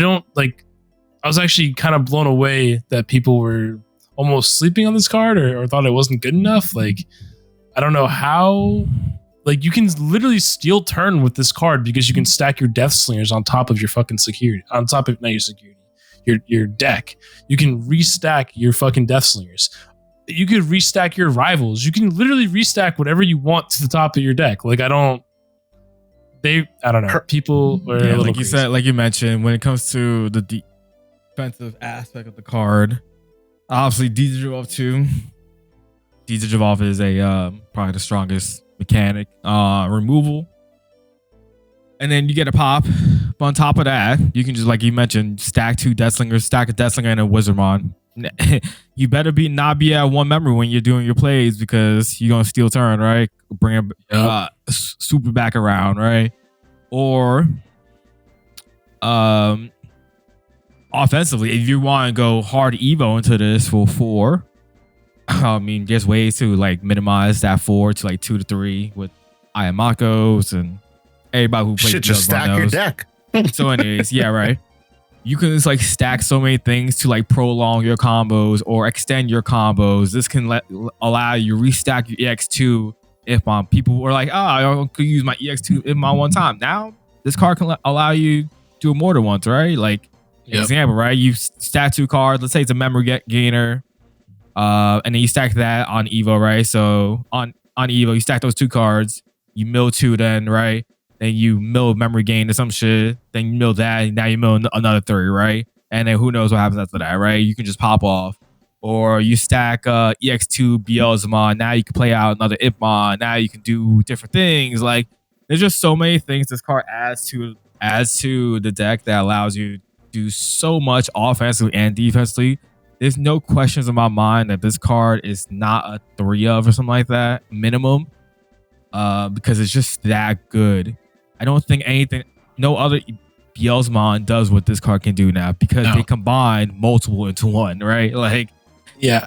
was actually kind of blown away that people were almost sleeping on this card or thought it wasn't good enough. Like, I don't know how, like, you can literally steal turn with this card because you can stack your Death Slingers on top of your fucking security, on top of, not your security, your deck. You can restack your fucking Death Slingers. You could restack your rivals. You can literally restack whatever you want to the top of your deck. Like, I don't know. People are a little like you crazy. said, like you mentioned, when it comes to the defensive aspect of the card, obviously Digivolve 2. Digivolve is probably the strongest mechanic. Removal, and then you get a pop on top of that, you can just, like you mentioned, stack 2 Deathlingers, stack a Deathlinger and a Wizardmon. You better not be at 1 memory when you're doing your plays because you're gonna steal turn, right? Bring super back around, right? Or offensively, if you want to go hard Evo into this for 4, I mean, there's ways to like minimize that 4 to like 2 to 3 with Ayamakos and everybody who plays. Shit, just stack your deck. So anyways, yeah, right. You can just like stack so many things to like prolong your combos or extend your combos. This can allow you restack your EX2 if people were like, I could use my EX2 if one time. Now this card can allow you to do it more than once, right? Like example, right? You stack 2 cards. Let's say it's a memory gainer, and then you stack that on Evo, right? So on Evo, you stack those 2 cards. You mill 2, then right. Then you mill memory gain or some shit. Then you mill that, and now you mill another 3, right? And then who knows what happens after that, right? You can just pop off. Or you stack EX2 Beelzemon. Now you can play out another Ipmon. Now you can do different things. Like, there's just so many things this card adds to the deck that allows you to do so much offensively and defensively. There's no questions in my mind that this card is not a 3 of or something like that, minimum. Because it's just that good. I don't think no other Beelzemon does what this card can do now because they combine multiple into one, right? Like,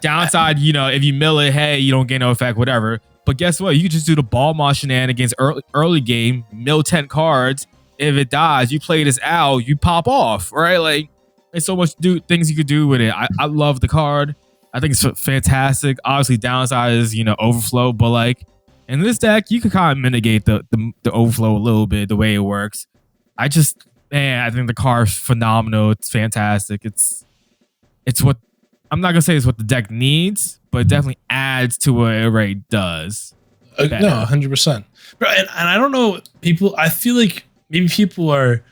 downside, if you mill it, hey, you don't get no effect, whatever. But guess what? You can just do the ball mod shenanigans early game, mill 10 cards. If it dies, you play this out, you pop off, right? Like, there's so much things you could do with it. I love the card. I think it's fantastic. Obviously, downside is, overflow, but like, in this deck, you can kind of mitigate the overflow a little bit, the way it works. I think the card's phenomenal. It's fantastic. It's what, I'm not going to say it's what the deck needs, but it definitely adds to what it already does. No, 100%. And I don't know, I feel like maybe people are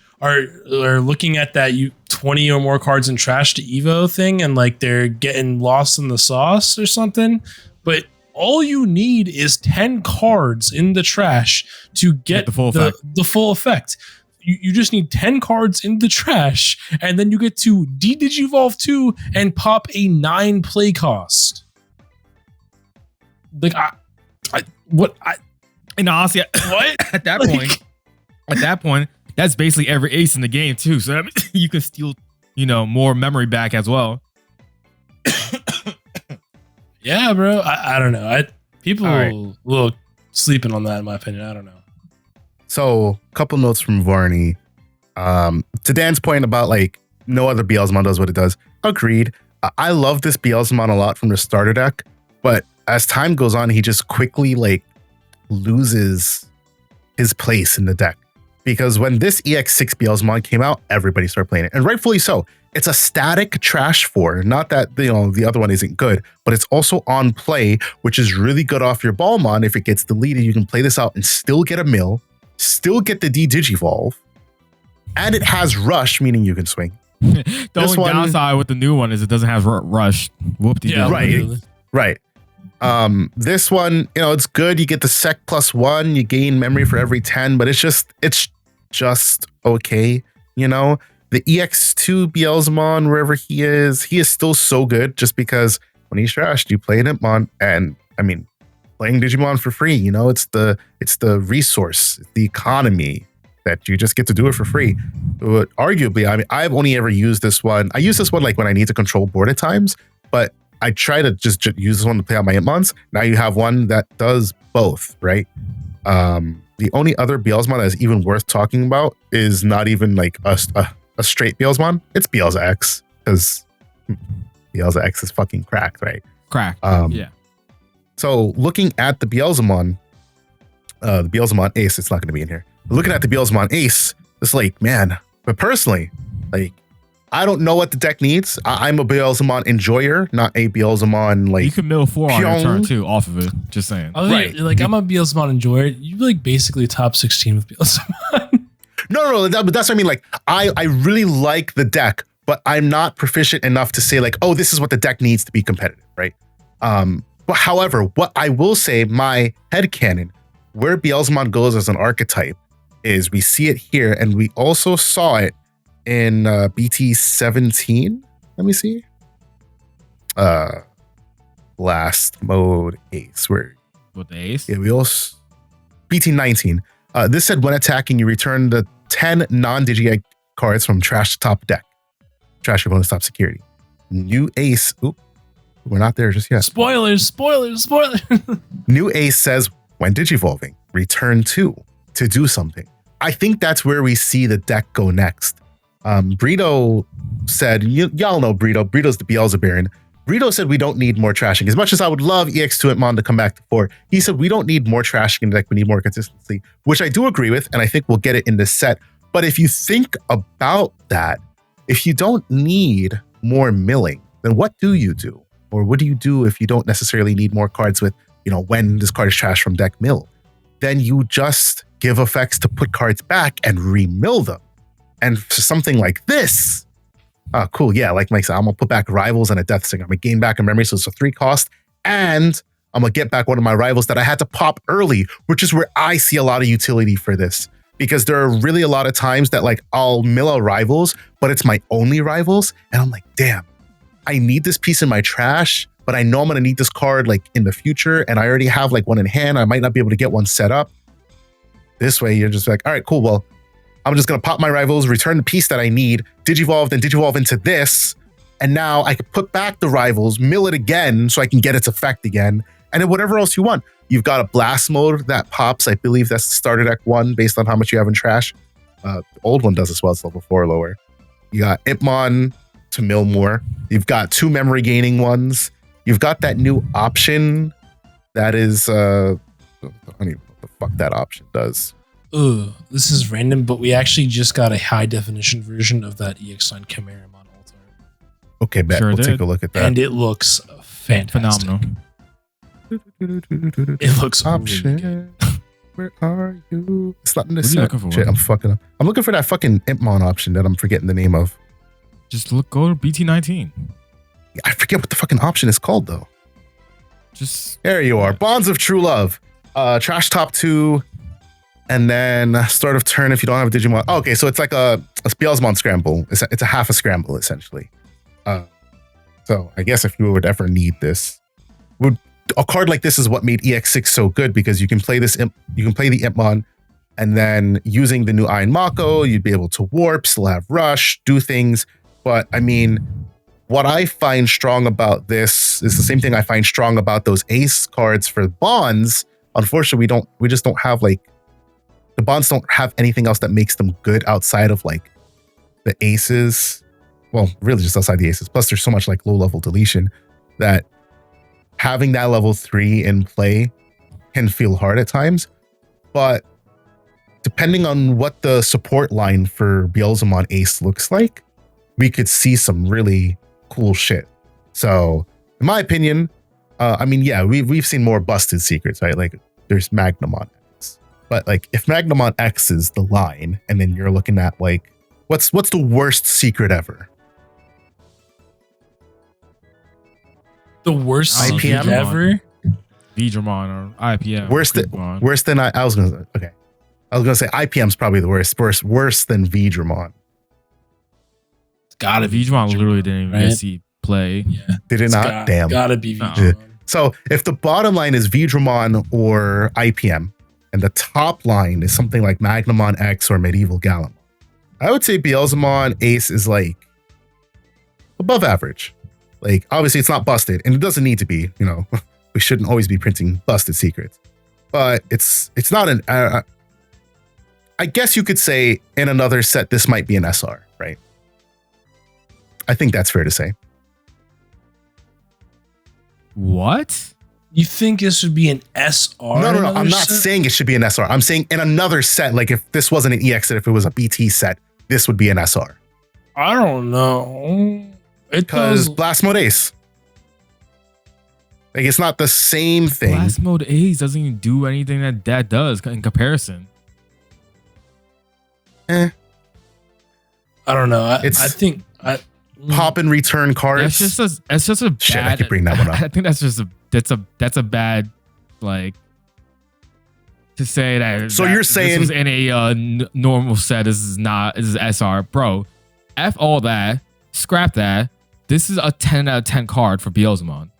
looking at that 20 or more cards in trash to Evo thing and like they're getting lost in the sauce or something. But all you need is 10 cards in the trash to get the full effect. You just need 10 cards in the trash, and then you get to de-digivolve 2 and pop a 9 play cost. Like, and honestly, what? At that point, that's basically every ace in the game too. So that means you can steal, more memory back as well. Yeah, bro. I don't know. People are a little sleeping on that, in my opinion. I don't know. So, a couple notes from Varney. To Dan's point about like no other Beelzemon does what it does. Agreed. I love this Beelzemon a lot from the starter deck, but as time goes on, he just quickly like loses his place in the deck. Because when this EX6 Beelzemon came out, everybody started playing it, and rightfully so. It's a static trash 4. Not that the other one isn't good, but it's also on play, which is really good off your Ballmon. If it gets deleted, you can play this out and still get a mill, still get the de-digivolve, and it has rush, meaning you can swing. The only downside with the new one is it doesn't have rush. Whoop-de-doo. Yeah, right. This one, it's good. You get the sec +1, you gain memory for every 10, but it's just okay, The EX2 Beelzemon, wherever he is still so good just because when he's trashed, you play an Impmon, and I mean, playing Digimon for free, it's the resource, the economy that you just get to do it for free. But arguably, I mean, I've only ever used this one. I use this one like when I need to control board at times, but I try to just use this one to play out my Impmons. Now you have one that does both, right? The only other Beelzemon that's even worth talking about is not even like a straight Beelzemon. It's Beelza X, because Beelza X is fucking cracked, right? Cracked. Yeah. So looking at the Beelzemon Ace, it's not going to be in here. Looking at the Beelzemon Ace, it's like, man. But personally, like, I don't know what the deck needs. I'm a Beelzemon enjoyer, not a Beelzemon like. You can mill 4 on your turn too, off of it. Just saying. Right. Like, I'm a Beelzemon enjoyer. You like basically top 16 with Beelzemon. No, but that's what I mean. Like, I really like the deck, but I'm not proficient enough to say like, oh, this is what the deck needs to be competitive, right? But however, what I will say, my headcanon, where Beelzemon goes as an archetype is we see it here, and we also saw it in BT 17. Let me see. Blast mode ace. Where With the ace? yeah, we also BT 19. This said when attacking, you return the 10 non-digi cards from trash to top deck. Trash your bonus top security. New ace. Oop, we're not there just yet. Spoilers. New ace says when digivolving, return 2 to do something. I think that's where we see the deck go next. Brito said, y'all know Brito. Brito's the Beelzebub. Brito said we don't need more trashing. As much as I would love EX2 Hitmon to come back to 4, he said we don't need more trashing in the deck. We need more consistency, which I do agree with, and I think we'll get it in this set. But if you think about that, if you don't need more milling, then what do you do? Or what do you do if you don't necessarily need more cards with, when this card is trash from deck mill? Then you just give effects to put cards back and remill them. And for something like this, cool, yeah, like Mike said, I'm gonna put back Rivals and a Death Singer. I'm gonna gain back a memory, so it's a 3 cost, and I'm gonna get back one of my Rivals that I had to pop early, which is where I see a lot of utility for this. Because there are really a lot of times that like I'll mill a Rivals, but it's my only Rivals, and I'm like, damn, I need this piece in my trash, but I know I'm gonna need this card like in the future, and I already have like one in hand. I might not be able to get one set up. This way, you're just like, all right, cool, well, I'm just gonna pop my Rivals, return the piece that I need, Digivolve, then Digivolve into this, and now I can put back the Rivals, mill it again so I can get its effect again, and then whatever else you want. You've got a Blast mode that pops. I believe that's the starter deck one based on how much you have in trash. The old one does as well. It's level 4 or lower. You got Itmon to mill more. You've got 2 memory gaining ones. You've got that new option that is, I don't even know what the fuck that option does. Ugh, this is random, but we actually just got a high definition version of that EX9 Chimeramon altar. Okay, bet. Sure we'll did. take a look at that. And it looks fantastic. Phenomenal. It looks option. really good. Where are you? It's not in What this are you set. looking for? Shit, I'm fucking up. I'm looking for that fucking Impmon option that I'm forgetting the name of. Just go to BT19. I forget what the fucking option is called though. Just There you are. Bonds of True Love. Trash top 2. And then start of turn if you don't have a Digimon. Oh, okay, so it's like a Beelzemon scramble. It's a half a scramble essentially. So I guess if you would ever need this, a card like this is what made EX6 so good, because you can play this. You can play the Impmon, and then using the new Iron Mako, you'd be able to warp, still have rush, do things. But I mean, what I find strong about this is the same thing I find strong about those Ace cards for Bonds. Unfortunately, we just don't have like the Bonds don't have anything else that makes them good outside of like the Aces. Well, really just outside the Aces. Plus, there's so much like low level deletion that having that level 3 in play can feel hard at times. But depending on what the support line for Beelzemon Ace looks like, we could see some really cool shit. So, in my opinion, I mean, yeah, we've seen more busted secrets, right? Like, there's Magnamon X. But like, if Magnamon X is the line, and then you're looking at like, what's the worst secret ever? The worst IPM? secret ever? Vidramon or IPM. Worse than I was gonna say IPM's probably the worst than Vidramon. It's gotta be Vidramon literally didn't even right? see play. Yeah. Did it not? Damn. Gotta be No. Vidramon. So if the bottom line is Vidramon or IPM, and the top line is something like Magnamon X or Medieval Galamon, I would say Beelzemon Ace is like above average. Like, obviously it's not busted, and it doesn't need to be, we shouldn't always be printing busted secrets, but it's not an, I guess you could say in another set, this might be an SR, right? I think that's fair to say. What? You think this would be an SR? No. another I'm not set? saying it should be an SR. I'm saying in another set, like if this wasn't an EX set, if it was a BT set, this would be an SR. I don't know. Because Blast Mode Ace. Like, it's not the same thing. Blast Mode Ace doesn't even do anything that does in comparison. Eh. I don't know. I It's- think Pop and return cards. That's just a Shit, I bad. could bring that one up. I think that's a bad like to say that. So you're saying this was in a normal set, this is SR, bro. F all that, scrap that. This is a 10 out of 10 card for Beelzemon.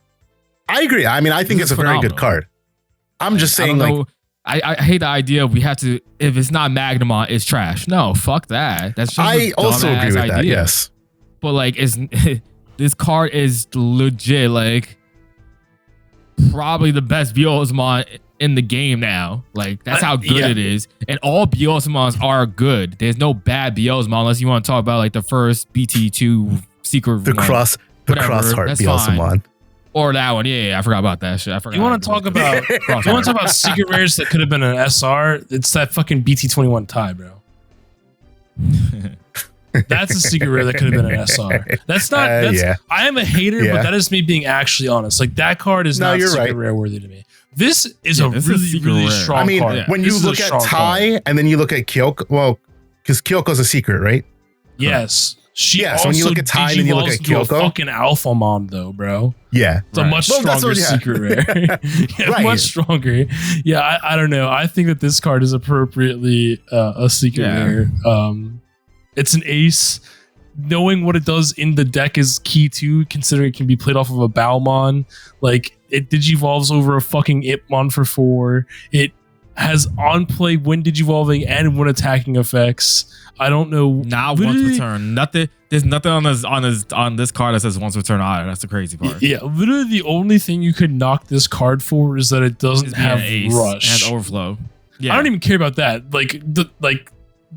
I agree. I mean, I think it's a very good card. I'm just saying, I hate the idea we have to, if it's not Magnamon, it's trash. No, fuck that. That's just I also agree with idea. that. Yes, but like, this card is legit, like probably the best Beelzemon in the game now. Like that's how good it is, and all Beelzemons are good. There's no bad Beelzemon unless you want to talk about like the first BT2 secret, the cross heart Beelzemon. Or that one, yeah, I forgot about that shit. I forgot. You want to talk about? Secret rares that could have been an SR? It's that fucking BT21 tie, bro. That's a secret rare that could have been an SR. That's not. I am a hater, but that is me being actually honest. Like that card is not secret rare worthy to me. This is a really strong. I mean, card. When you look at Tai and then you look at Kyoko, well, because Kyoko's a secret, right? Yes. So when you look at Tai and you look at Kyoko, fucking Alphamon though, bro. Yeah, it's a much stronger secret rare. Much stronger. Yeah, I don't know. I think that this card is appropriately a secret rare. It's an ace. Knowing what it does in the deck is key too, considering it can be played off of a Balmon. Like it digivolves over a fucking Ipmon for 4. It has on play when digivolving and when attacking effects. I don't know. Not once per turn. Nothing. There's nothing on this card that says once per turn either. That's the crazy part. Yeah, literally the only thing you could knock this card for is that it doesn't have rush. It has overflow. Yeah. I don't even care about that.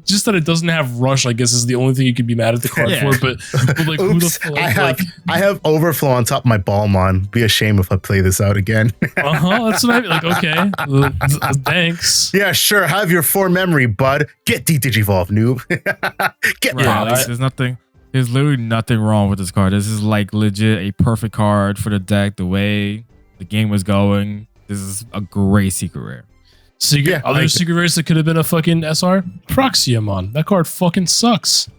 Just that it doesn't have rush, I guess, is the only thing you could be mad at the card for. But like, who the fuck? I have overflow on top of my Balmon. Be a shame if I play this out again. That's what I mean. Like, okay, thanks. Yeah, sure. Have your 4 memory, bud. Get Digivolve, noob. There's nothing. There's literally nothing wrong with this card. This is like legit a perfect card for the deck. The way the game was going, this is a great secret rare. Other secret rares that could have been a fucking SR? Proxiamon. That card fucking sucks.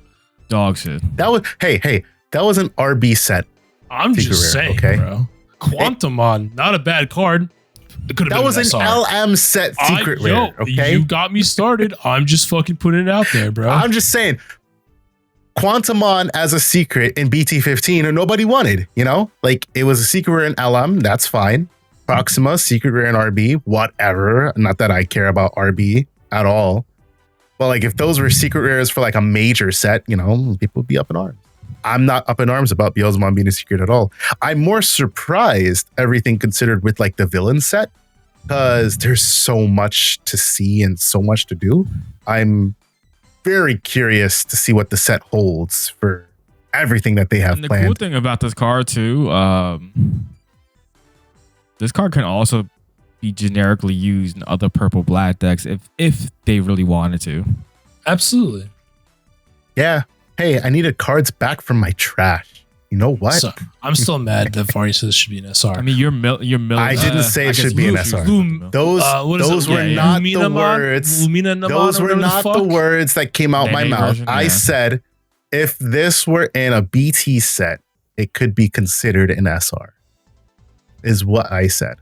Dog shit. That was that was an RB set. I'm just saying, bro. Quantumon, not a bad card. It could have been that was an LM set secret rare. Okay, you got me started. I'm just fucking putting it out there, bro. I'm just saying, Quantumon as a secret in BT15, or nobody wanted. You know, like it was a secret rare in LM. That's fine. Proxima, secret rare in RB, whatever. Not that I care about RB at all. But like if those were secret rares for like a major set, you know, people would be up in arms. I'm not up in arms about Beelzemon being a secret at all. I'm more surprised, everything considered, with like the villain set, because there's so much to see and so much to do. I'm very curious to see what the set holds for everything that they have planned. The cool thing about this card too, this card can also be generically used in other purple black decks if they really wanted to. Absolutely. Yeah. Hey, I needed cards back from my trash. You know what? So, I'm still mad that Varney says it should be an SR. I mean, you're I didn't say it should be an SR. Those were not the words. Those were not the words that came out my mouth. I said if this were in a BT set, it could be considered an SR. Is what I said.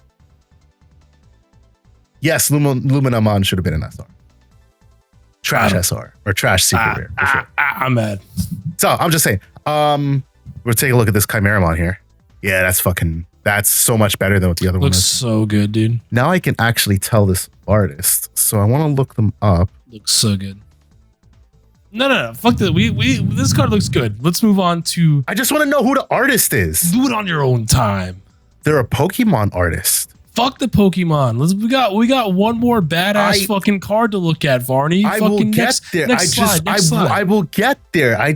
Yes, Luminamon should have been an SR. Trash SR or trash secret rare. For sure. I'm mad. So I'm just saying. We'll take a look at this Chimeramon here. Yeah, that's so much better than what the other one is. Looks so good, dude. Now I can actually tell this artist. So I want to look them up. Looks so good. No. Fuck that. This card looks good. Let's move on to. I just want to know who the artist is. Do it on your own time. They're a Pokemon artist. Fuck the Pokemon. We got one more badass fucking card to look at, Varney. I will get there. I will get there. I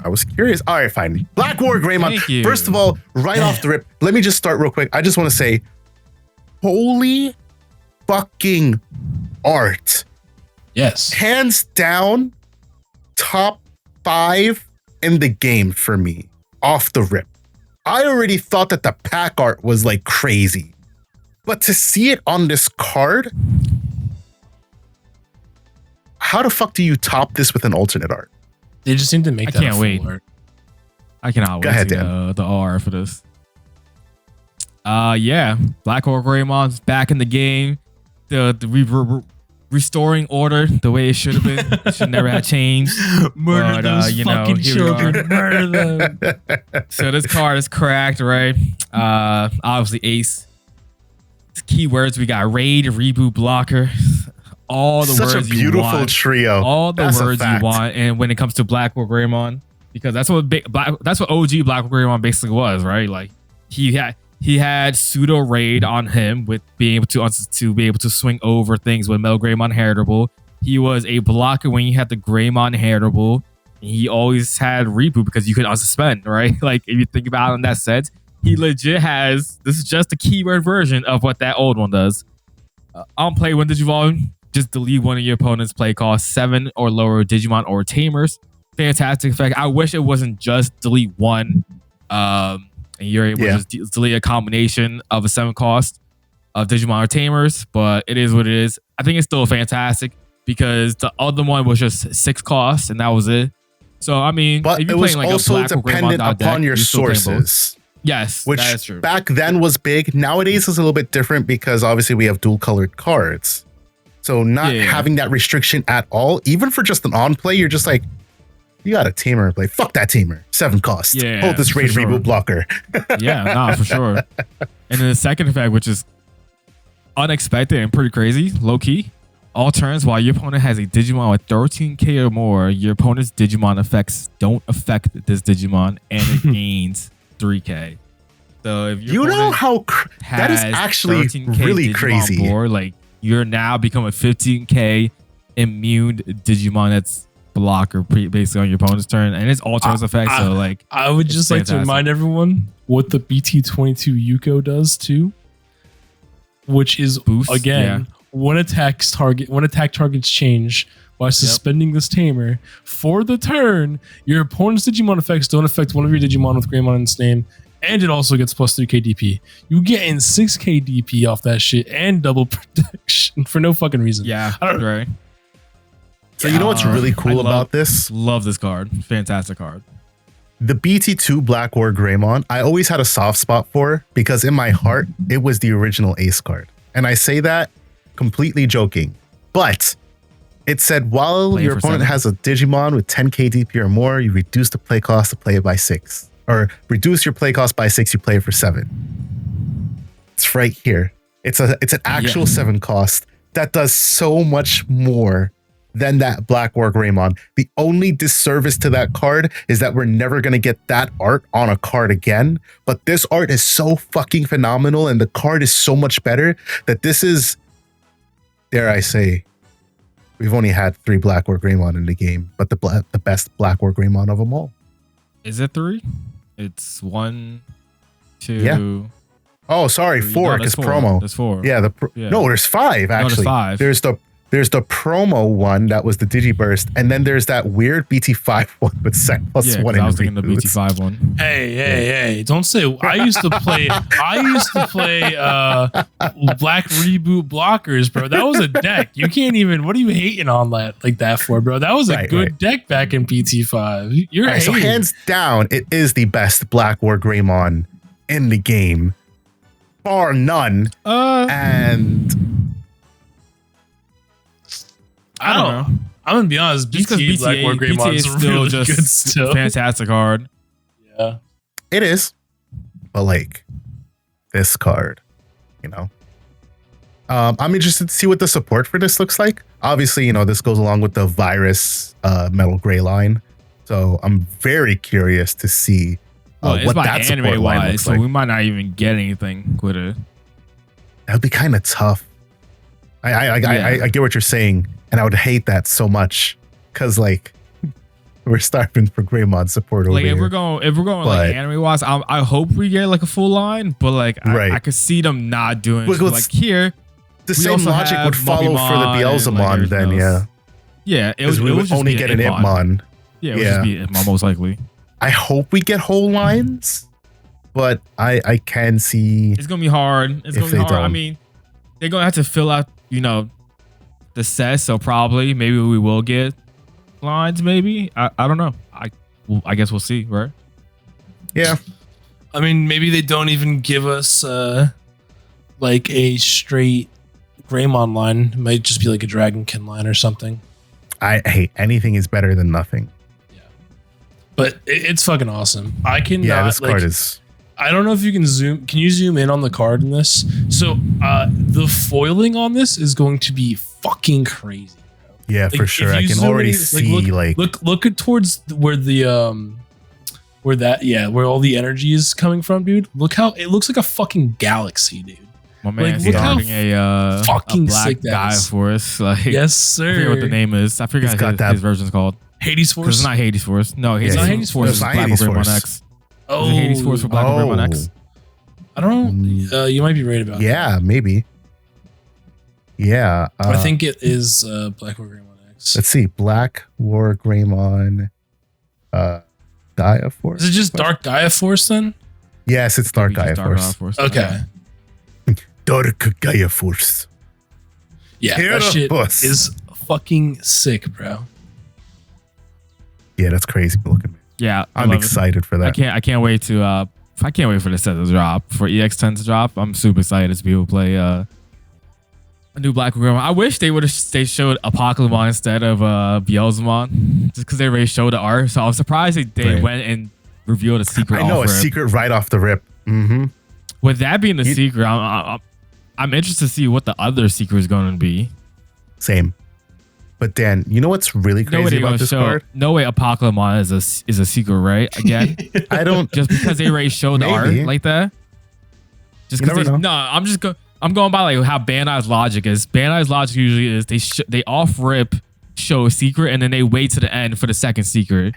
was curious. All right, fine. Black War Greymon. First of all, right off the rip, let me just start real quick. I just want to say, holy fucking art. Yes. Hands down, top 5 in the game for me, off the rip. I already thought that the pack art was like crazy, but to see it on this card, how the fuck do you top this with an alternate art? They just seem to make that. I can't wait. Art. I cannot wait to see the R for this. Yeah, Black Hawk Greymon's back in the game. restoring order the way it should have been. It should never have changed. Murder those fucking children. Murder them. So this card is cracked, right? Obviously Ace. Keywords we got raid, reboot, blocker. All the Such words a beautiful you want. trio. All the That's a words you fact. want. And when it comes to Black War Greymon, because that's what OG Black War Greymon basically was, right? Like he had pseudo raid on him with being able to be able to swing over things with Metal Greymon heritable. He was a blocker when you had the Greymon heritable. He always had reboot because you could unsuspend, right? Like if you think about it in that sense, he legit has. This is just the keyword version of what that old one does. On play when Digivolve, just delete one of your opponent's play cost 7 or lower Digimon or Tamers. Fantastic effect. I wish it wasn't just delete one. And you're able to just delete a combination of a 7 cost of Digimon or Tamers, but it is what it is. I think it's still fantastic because the other one was just 6 costs and that was it. So I mean, But if it you're was playing like also a Black or dependent Greymon upon deck, your you still play both. sources. Yes, Which that is true. back then was big. Nowadays is a little bit different because obviously we have dual colored cards. So not having that restriction at all, even for just an on play, you're just like, you got a tamer in play. Fuck that tamer. 7 cost. Yeah, Hold this raid for sure. reboot blocker. Yeah, nah, for sure. And then the second effect, which is unexpected and pretty crazy, low key. All turns while your opponent has a Digimon with 13k or more, your opponent's Digimon effects don't affect this Digimon and it gains 3k. So if your You know opponent how that is has actually 13K really Digimon crazy. board, like you're now become a 15k immune Digimon that's blocker basically on your opponent's turn, and it's all turns effect. So like, I would just like to remind everyone what the BT22 Yuko does too, which is Boost, again when attack targets change while suspending this tamer for the turn, your opponent's Digimon effects don't affect one of your Digimon with Greymon in its name, and it also gets plus 3k DP. You getting 6k DP off that shit and double protection for no fucking reason. Yeah, right. So you know what's really cool about this? Love this card. Fantastic card. The BT2 Black War Greymon, I always had a soft spot for because in my heart, it was the original Ace card. And I say that completely joking. But it said while your opponent has a Digimon with 10k DP or more, you reduce the play cost to play it by 6. Or reduce your play cost by 6, you play it for 7. It's right here. It's an actual 7 cost that does so much more than that Black War Greymon. The only disservice to that card is that we're never going to get that art on a card again. But this art is so fucking phenomenal and the card is so much better that this is, dare I say, we've only had 3 Black War Greymon in the game, but the best Black War Greymon of them all. Is it 3? It's 1, 2. Yeah. Oh, sorry, 4 because promo. There's 4. Yeah, no, there's 5 actually. No, there's 5. There's the promo one that was the Digiburst, and then there's that weird BT5 one with sec plus 1. I was thinking the BT5 one. Hey! Don't say. I used to play Black Reboot Blockers, bro. That was a deck. You can't even. What are you hating on that for, bro? That was a good deck back in BT5. You're hating. So hands down, it is the best Black War Greymon in the game, bar none. And I don't know. I'm gonna be honest. BTA Black War Greymon is still really just good. Still, fantastic card. Yeah, it is. But like this card, you know, I'm interested to see what the support for this looks like. Obviously, you know, this goes along with the Virus Metal Gray line, so I'm very curious to see what that support line looks like. So we might not even get anything with it. That would be kind of tough. I get what you're saying. And I would hate that so much because like we're starving for Greymon support over here. If we're going like anime wise, I hope we get like a full line, but like I could see them not doing it. So, like here. The same logic would follow for the Beelzemon then, Yeah, we would only get an Itmon. Yeah, it would just be Itmon most likely. I hope we get whole lines, but I can see it's gonna be hard. It's gonna be hard. I mean, they're gonna have to fill out, you know, the set, so probably maybe we will get lines. Maybe I don't know. I guess we'll see, right? Yeah. I mean, maybe they don't even give us like a straight Greymon line. It might just be like a Dragonkin line or something. Hey, anything is better than nothing. Yeah, but it's fucking awesome. I can. Yeah, this card is. I don't know if you can zoom. Can you zoom in on the card in this? So the foiling on this is going to be fucking crazy. Yeah, Like, for sure. I can already see look at towards where the where all the energy is coming from, dude. Look how it looks like a fucking galaxy, dude. My man Look how starting a fucking black sick that Gaia is. Force. Like, Yes, I forget sir. what the name is. I forgot his version's called. Hades Because Force. it's not Hades Force. No, It's not Hades Force. is It's not Black Hades Greymon Force. X. Oh, Is it Hades Force for Black Greymon X? I don't know. You might be right about that. Yeah, maybe. Yeah. I think it is Black War Greymon X. Let's see. Black War Greymon Gaia Force. Is it just Dark Gaia Force then? Yes, it's Dark Maybe just Gaia Force. Force. Okay. Dark Gaia Force. Yeah, Hero that shit Force. is fucking sick, bro. Yeah, that's crazy looking. Yeah, I I'm love it. excited for that. I can't wait to I can't wait for the set to drop, for EX10 to drop. I'm super excited to be able to play a new Black Greymon. I wish they showed Apocalypse instead of Beelzemon, just because they already showed the art. So I was surprised they Right. went and revealed a secret. I know, off a rip. secret right off the rip. Mm-hmm. With that being the secret, I'm interested to see what the other secret is going to be. Same. But Dan, you know what's really crazy about this card? No way Apocalypse is a secret, right? Again, I don't. just because they already showed the art Maybe. like that. Just You never because know. I'm going by like how Bandai's logic is. Bandai's logic usually is they off rip show a secret and then they wait to the end for the second secret.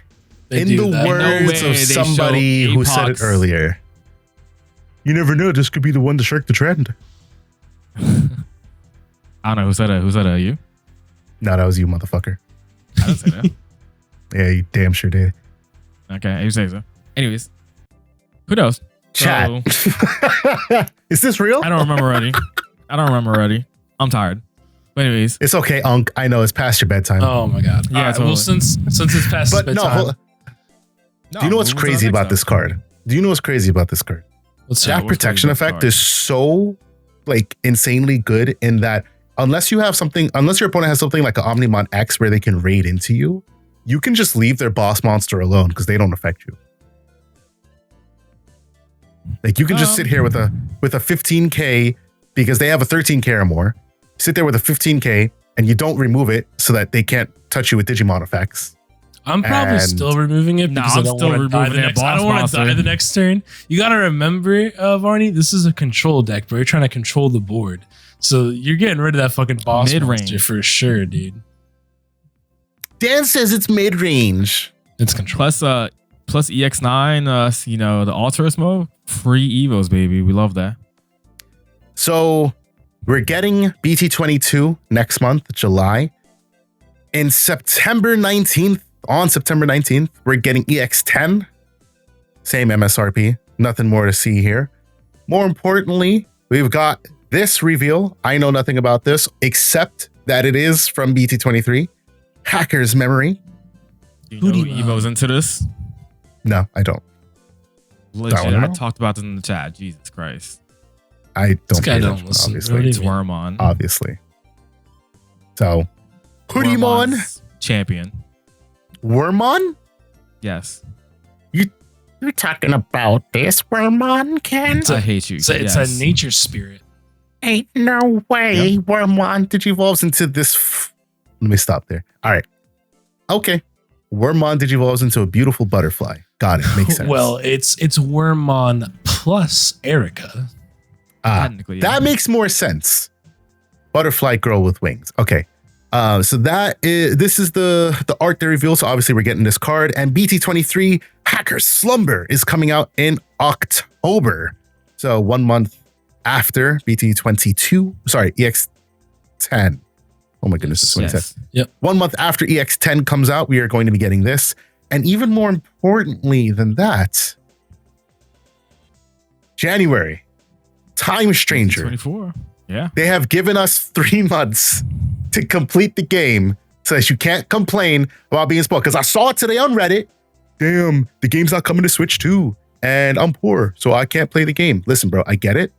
They In do the that. words No way of they somebody show who said it Apox. earlier, you never know. This could be the one to shirk the trend. I don't know who said that. Who said that? You? No, that was you, motherfucker. I didn't say that. Yeah, you damn sure did. Okay, you say so. Anyways, who knows? Chat. So, Is this real? I don't remember already. I'm tired. But anyways, It's okay, Unc. I know it's past your bedtime. Oh my god. Yeah, All right, totally. well, since it's past but no, bedtime, do you know what's crazy about this card? Do you know what's crazy about this card? let's Yeah, check. That what's protection crazy about effect the card? is so like insanely good in that unless your opponent has something like an Omnimon X where they can raid into you, you can just leave their boss monster alone because they don't affect you. Like you can just sit here with a 15k because they have a 13k or more. Sit there with a 15k and you don't remove it so that they can't touch you with Digimon effects. I'm probably And- still removing it No, because I'm I don't still want to die removing the that next. I boss don't want to monster. die the next turn. You got to remember, Varney, this is a control deck, bro. You're trying to control the board, so you're getting rid of that fucking boss Mid-range. monster for sure, dude. Dan says it's mid range. It's control. Plus EX9, you know, the Alterous mode, free Evos, baby. We love that. So we're getting BT22 next month, July. In September 19th, on September 19th, we're getting EX10. Same MSRP. Nothing more to see here. More importantly, we've got this reveal. I know nothing about this except that it is from BT23. Hacker's Memory. You Who know do who you Evo's into this? No, I don't. Legit, Don't I know. talked about this in the chat. Jesus Christ. I don't This guy pay don't attention, listen. obviously. What do It's you mean? Wormon. Obviously. So, Hoodiemon? Wormon's champion. Wormon? Yes. You're talking about this Wormon, Ken? It's a- I hate you. It's a Yes. nature spirit. Ain't no way Wormon digivolves into this. Let me stop there. All right. Okay. Wormon digivolves into a beautiful butterfly. Got it. Makes sense. Well, it's Wormmon plus Erica. Technically, yeah. That makes more sense. Butterfly girl with wings. Okay. So this is the art they reveal. So obviously we're getting this card, and BT23 Hacker Slumber is coming out in October. So 1 month after BT22. Sorry, EX10. Oh my goodness, it's 27. Yes. Yep. 1 month after EX10 comes out, we are going to be getting this. And even more importantly than that, January, Time Stranger. 24. Yeah. They have given us 3 months to complete the game so that you can't complain about being spoiled. Because I saw it today on Reddit. Damn, the game's not coming to Switch too. And I'm poor, so I can't play the game. Listen, bro, I get it.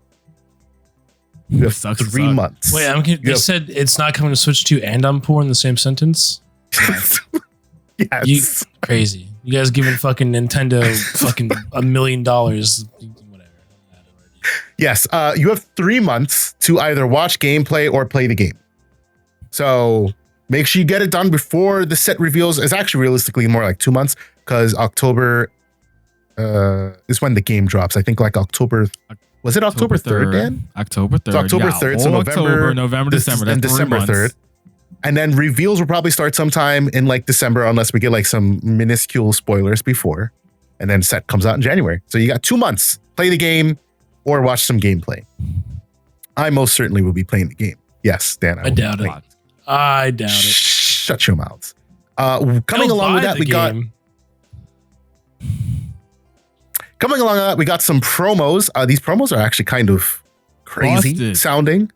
You have Sucks to 3 suck. months. Wait, I'm kidding. They said it's not coming to Switch 2 and on poor in the same sentence. Yes. Crazy. You guys giving fucking Nintendo fucking $1 million. Whatever. Yes. You have 3 months to either watch gameplay or play the game. So make sure you get it done before the set reveals. It's actually realistically more like 2 months because October is when the game drops. I think like October. Was it October 3rd, Dan? October 3rd. So October 3rd. So November, December. That's and December 3rd. And then reveals will probably start sometime in like December, unless we get like some minuscule spoilers before. And then set comes out in January. So you got 2 months. Play the game or watch some gameplay. I most certainly will be playing the game. Yes, Dan. I doubt it. I doubt it. Shut your mouths. Coming along with that, we got some promos. These promos are actually kind of crazy sounding.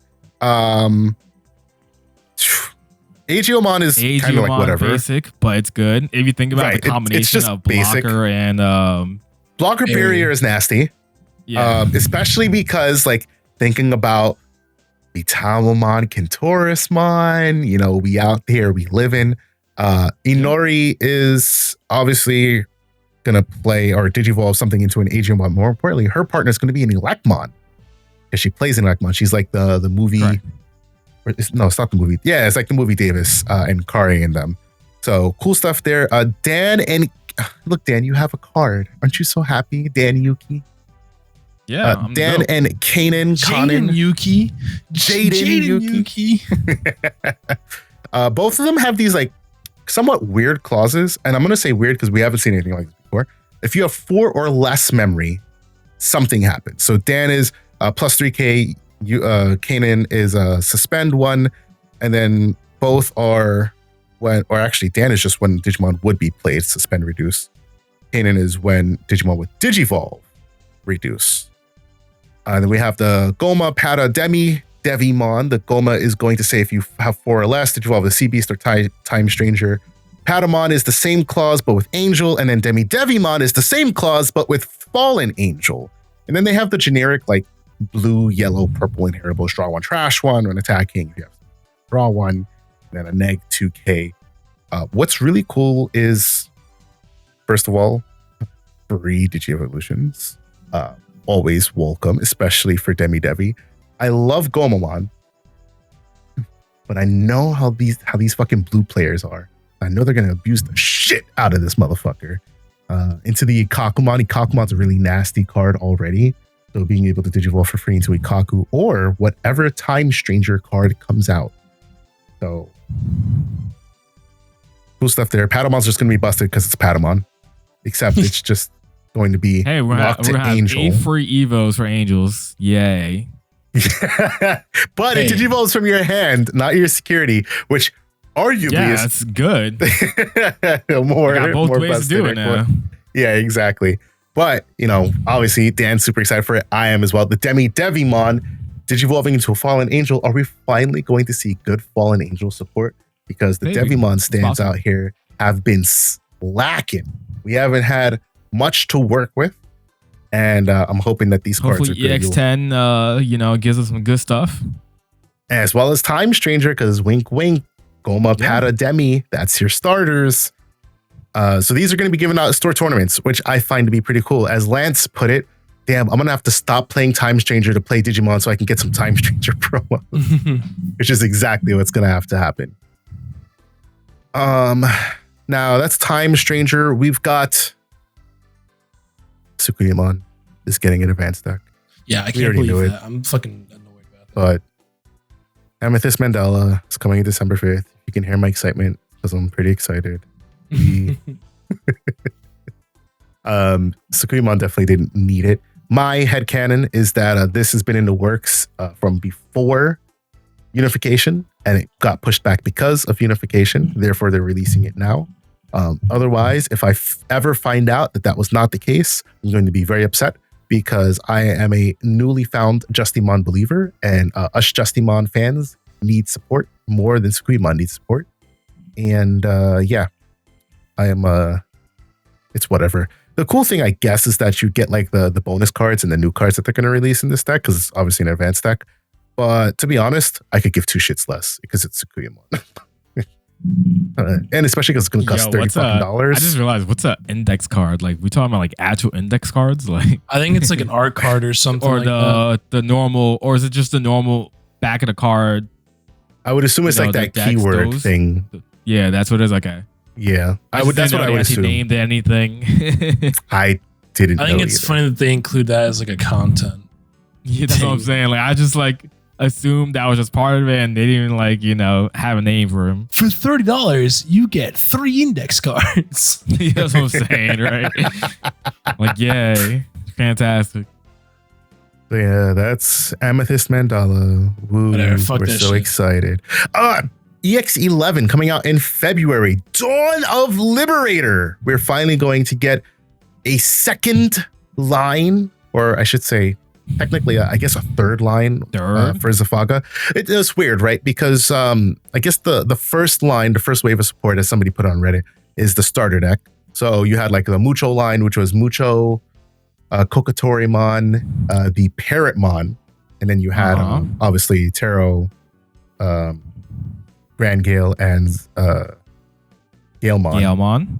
Agiomon is kind of like whatever. Basic, but it's good. If you think about the combination of blocker and blocker barrier is nasty. Yeah. Especially because like thinking about Vitamomon, Kentorismon, you know, we out there, we live in. Inori is obviously gonna play or digivolve something into an Agiomon. More importantly, her partner is gonna be an Elecmon. Because she plays in Elecmon. She's like the movie. No, it's not the movie. Yeah, it's like the movie Davis and Kari and them. So cool stuff there. Dan and look, Dan, you have a card. Aren't you so happy, Dan Yuki? Yeah, Dan and Kanan, Jaden Yuki. Jaden Yuki. Both of them have these like somewhat weird clauses, and I'm gonna say weird because we haven't seen anything like this before. If you have 4 or less memory, something happens. So Dan is plus 3k. Kanan is suspend 1, and then both are when, or actually Dan is just when Digimon would be played, suspend reduce. Kanan is when Digimon would digivolve, reduce. Then we have the Goma, Pata, Demi, Devimon. The Goma is going to say if you have 4 or less, digivolve the Sea Beast or Time Stranger. Patamon is the same clause but with Angel, and then Demi Devimon is the same clause but with Fallen Angel. And then they have the generic like blue, yellow, purple inheritable, draw 1, trash 1 when attacking. You have draw 1, and then a neg 2k. What's really cool is, first of all, free Digi-Evolutions. Always welcome, especially for Demi Devi. I love Gomamon, but I know how these fucking blue players are. I know they're gonna abuse the shit out of this motherfucker. Into the Ikakumon. Ikakumon's a really nasty card already. So being able to digivolve for free into Ikaku or whatever Time Stranger card comes out. So cool stuff there. Patamon's just gonna be busted because it's Patamon. Except it's just going to be we're gonna have Angel. 8 free Evos for Angels. Yay. But it digivolves from your hand, not your security, which arguably is that's good. more both more ways to do it now. Yeah, exactly. But, you know, obviously Dan's super excited for it. I am as well. The Demi Devimon digivolving into a Fallen Angel. Are we finally going to see good Fallen Angel support? Because the Devimon stands out here have been slacking. We haven't had much to work with. And I'm hoping that these cards are good. EX10, gives us some good stuff. As well as Time Stranger, because wink, wink, Goma, Pata, Demi, that's your starters. So these are going to be given out at store tournaments, which I find to be pretty cool. As Lance put it, damn, I'm going to have to stop playing Time Stranger to play Digimon so I can get some Time Stranger promo, which is exactly what's going to have to happen. Now that's Time Stranger. We've got Sukuyamon is getting an advanced deck. Yeah, I can't believe that. I'm fucking annoyed about that. But Amethyst Mandela is coming in December 5th. You can hear my excitement because I'm pretty excited. Sukuyamon definitely didn't need it. My headcanon is that this has been in the works from before Unification, and it got pushed back because of Unification. Therefore, they're releasing it now. Otherwise, if I ever find out that was not the case, I'm going to be very upset because I am a newly found Justimon believer, and us Justimon fans need support more than Sukuyamon needs support. And I am it's whatever. The cool thing, I guess, is that you get like the bonus cards and the new cards that they're going to release in this deck, because it's obviously an advanced deck. But to be honest, I could give two shits less because it's Tsukuyamon. And especially because it's going to cost $30 I just realized, what's an index card? Like, we talking about like actual index cards? Like, I think it's like an art card or something. or like the normal, or is it just the normal back of the card? I would assume it's like that keyword thing. Yeah, that's what it is. Okay. Yeah, that's what I would assume. Named anything? I didn't. I think it's funny that they include that as like a content. Yeah, that's what I'm saying. Like, I just like assumed that was just part of it, and they didn't even have a name for him. For $30, you get 3 index cards. Yeah, that's what I'm saying, right? Like, yay, fantastic. So yeah, that's Amethyst Mandala. Woo, Whatever, fuck we're that so shit. excited. EX11 coming out in February. Dawn of Liberator. We're finally going to get a second line, or I should say, technically, I guess a third line for Zafaga. It is weird, right? Because I guess the first line, the first wave of support, as somebody put on Reddit, is the starter deck. So you had like the Mucho line, which was Mucho, Kokatorimon, the Parrotmon, and then you had obviously Taro, Grand Gale, and Galemon. Galemon.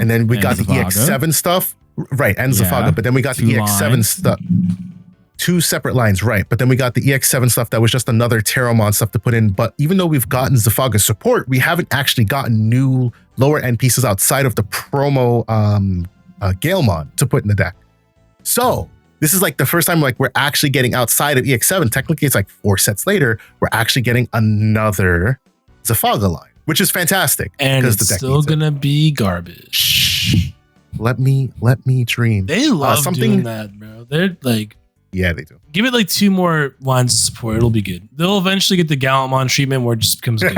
And then we got Zafaga. the EX7 stuff. Right, and Zafaga, but then we got the EX7 stuff. 2 separate lines, right? But then we got the EX7 stuff that was just another Terramon stuff to put in. But even though we've gotten Zafaga support, we haven't actually gotten new lower end pieces outside of the promo Galemon to put in the deck. So this is like the first time like we're actually getting outside of EX7. Technically, it's like 4 sets later, we're actually getting another Zafaga line, which is fantastic. And it's still gonna be garbage. Let me dream. They love doing that, bro. They're like, yeah, they do. Give it like 2 more lines of support. It'll be good. They'll eventually get the Galemon treatment where it just becomes good.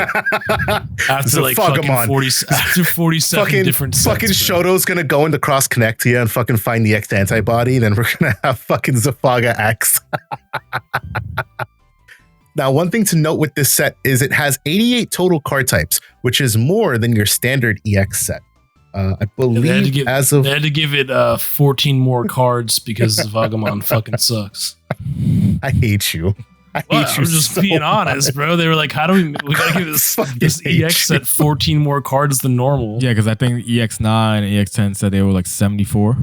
After like fucking 47 different sets. Fucking Shoto's gonna go into Cross Connect here and fucking find the X antibody. Then we're gonna have fucking Zafaga X. Now, one thing to note with this set is it has 88 total card types, which is more than your standard EX set. I believe they had to give it 14 more cards because Vagamon fucking sucks. I hate you. I hate you. I'm just so being honest, bro. They were like, how do we gotta give this EX set 14 more cards than normal? Yeah, because I think EX9 and EX10 said they were like 74.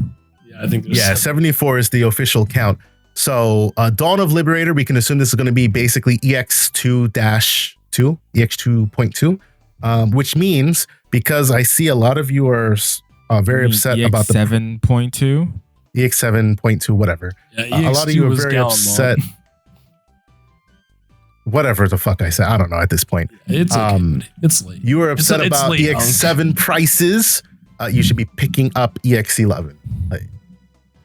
Yeah, I think 74 is the official count. So Dawn of Liberator, we can assume this is going to be basically EX2-2, EX2.2, which means, because I see a lot of you are very upset about the EX7.2, EX7.2, whatever. Yeah, a lot of you are very upset. Whatever the fuck I said, I don't know at this point. It's okay. It's late. You are upset about EX7 prices. You should be picking up EX11.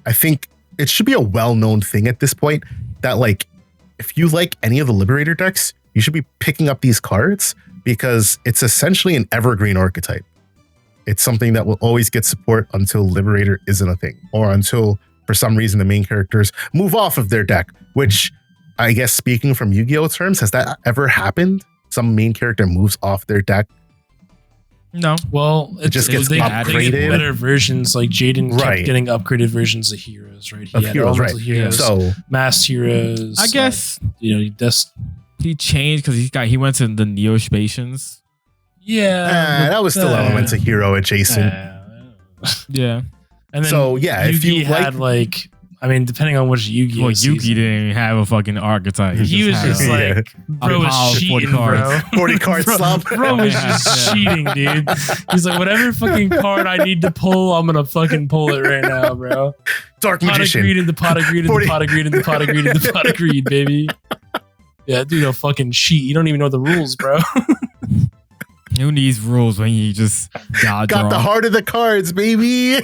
I think it should be a well-known thing at this point that, like, if you like any of the Liberator decks, you should be picking up these cards because it's essentially an evergreen archetype. It's something that will always get support until Liberator isn't a thing, or until, for some reason, the main characters move off of their deck, which, I guess, speaking from Yu-Gi-Oh terms, has that ever happened? Some main character moves off their deck? No. Well, it just gets upgraded. They get better versions. Like Jaden kept getting upgraded versions of heroes, right? He had heroes, so mass heroes. I guess he changed because he went to the Neo-Spacians. Yeah, that was still Elemental Hero adjacent. Yeah, and then so if you had like. I mean, depending on which Yu-Gi-Oh! Well, Yugi didn't even have a fucking archetype. He was just like, bro was cheating, 40 cards slump. Bro was just cheating, dude. He's like, whatever fucking card I need to pull, I'm gonna fucking pull it right now, bro. Dark pot Magician. Of greed and the pot of greed and the pot of greed and the pot of greed and the pot of greed, baby. Yeah, dude, a fucking cheat. You don't even know the rules, bro. Who needs rules when you just got the heart of the cards, baby.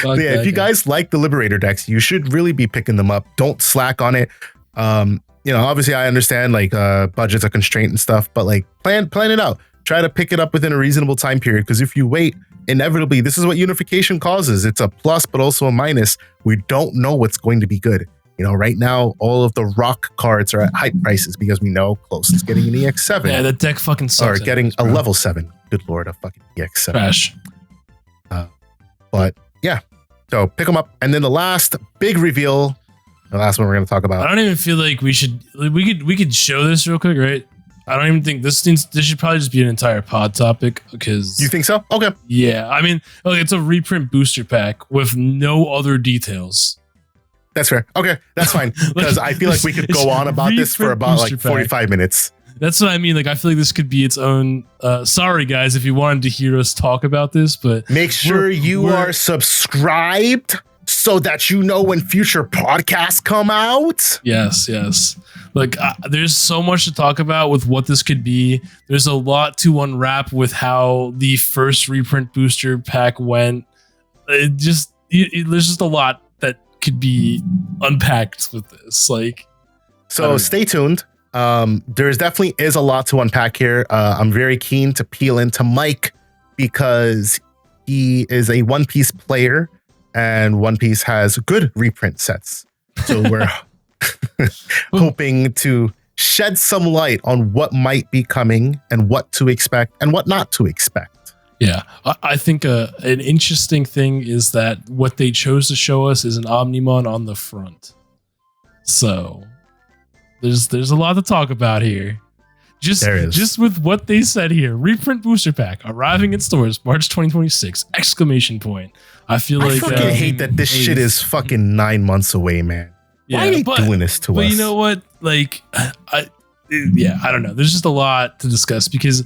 If you guys like the Liberator decks, you should really be picking them up. Don't slack on it. Obviously I understand like budget's a constraint and stuff, but like plan it out. Try to pick it up within a reasonable time period, because if you wait, inevitably this is what unification causes. It's a plus but also a minus. We don't know what's going to be good. Right now all of the rock cards are at hype prices because we know Close is getting an EX7. Yeah, that deck fucking sucks. Or getting a level 7. Good lord, a fucking EX7. Trash. But yeah, so pick them up. And then the last big reveal the last one we're going to talk I about. don't even feel like we could show this real quick, right? I don't even think this should probably just be an entire pod topic because You think so? Okay. yeah, I mean, look, it's a reprint booster pack with no other details. That's fair. Okay, that's fine. Because I feel like we could go on about this for about like 45 minutes. That's what I mean. Like, I feel like this could be its own. Sorry, guys, if you wanted to hear us talk about this, but Make sure you are subscribed so that you know when future podcasts come out. yes. Like, there's so much to talk about with what this could be. There's a lot to unwrap with how the first reprint booster pack went. There's just a lot that could be unpacked with this. Like, So stay tuned. There's definitely is a lot to unpack here. I'm very keen to peel into Mike because he is a One Piece player and One Piece has good reprint sets. So we're hoping to shed some light on what might be coming and what to expect and what not to expect. yeah, I think an interesting thing is that what they chose to show us is an Omnimon on the front. So there's a lot to talk about here. Just with what they said here. Reprint booster pack arriving in stores March 2026! Exclamation point. I feel like I fucking hate that this shit is fucking 9 months away, man. Why are they doing this to us? But you know what? Like, I don't know. There's just a lot to discuss because,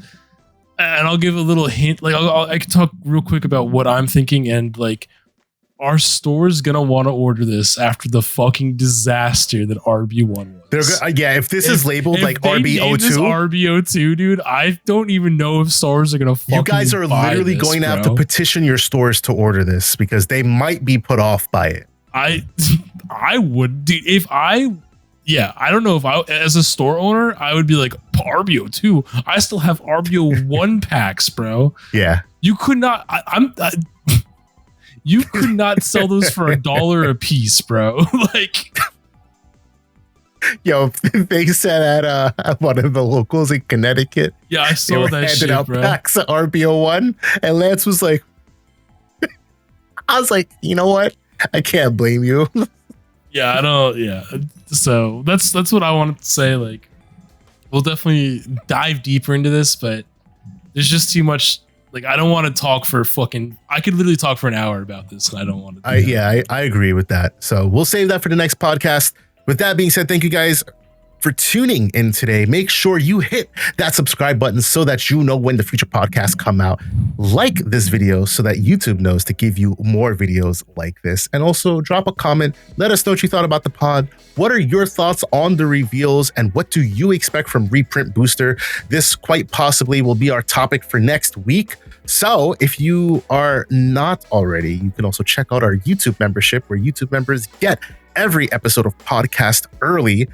and I'll give a little hint. Like, I can talk real quick about what I'm thinking, and like, our store's gonna want to order this after the fucking disaster that RB1 was. If this is labeled like RB02, RB02, dude, I don't even know if stores are gonna fucking you guys are buy literally this, going to have bro. to petition your stores to order this because they might be put off by it. I would, dude. I don't know if I, as a store owner, I would be like RBO2. I still have RBO1 packs, bro. Yeah, you could not. You could not sell those for $1 a piece, bro. Like, yo, they said at one of the locals in Connecticut. Yeah, I they saw were that handing shit, out bro. packs of RBO1, and Lance was like, I was like, you know what? I can't blame you. Yeah, I don't. Yeah, so that's what I wanted to say. Like, we'll definitely dive deeper into this, but there's just too much. Like, I don't want to talk for fucking. I could literally talk for an hour about this, and I don't want to. I agree with that. So we'll save that for the next podcast. With that being said, thank you guys for tuning in today. Make sure you hit that subscribe button so that you know when the future podcasts come out. Like this video so that YouTube knows to give you more videos like this. And also drop a comment. Let us know what you thought about the pod. What are your thoughts on the reveals and what do you expect from Reprint Booster? This quite possibly will be our topic for next week. So if you are not already, you can also check out our YouTube membership where YouTube members get every episode of podcast early.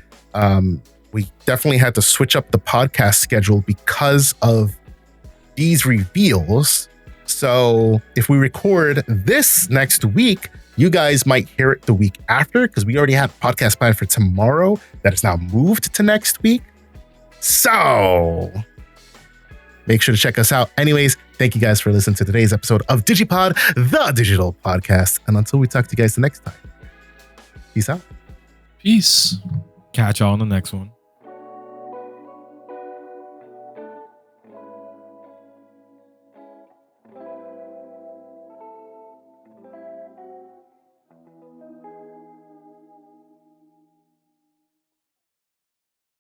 We definitely had to switch up the podcast schedule because of these reveals. So if we record this next week, you guys might hear it the week after because we already have a podcast planned for tomorrow that is now moved to next week. So make sure to check us out. Anyways, thank you guys for listening to today's episode of DigiPod, the digital podcast. And until we talk to you guys the next time, peace out. Peace. Catch y'all on the next one.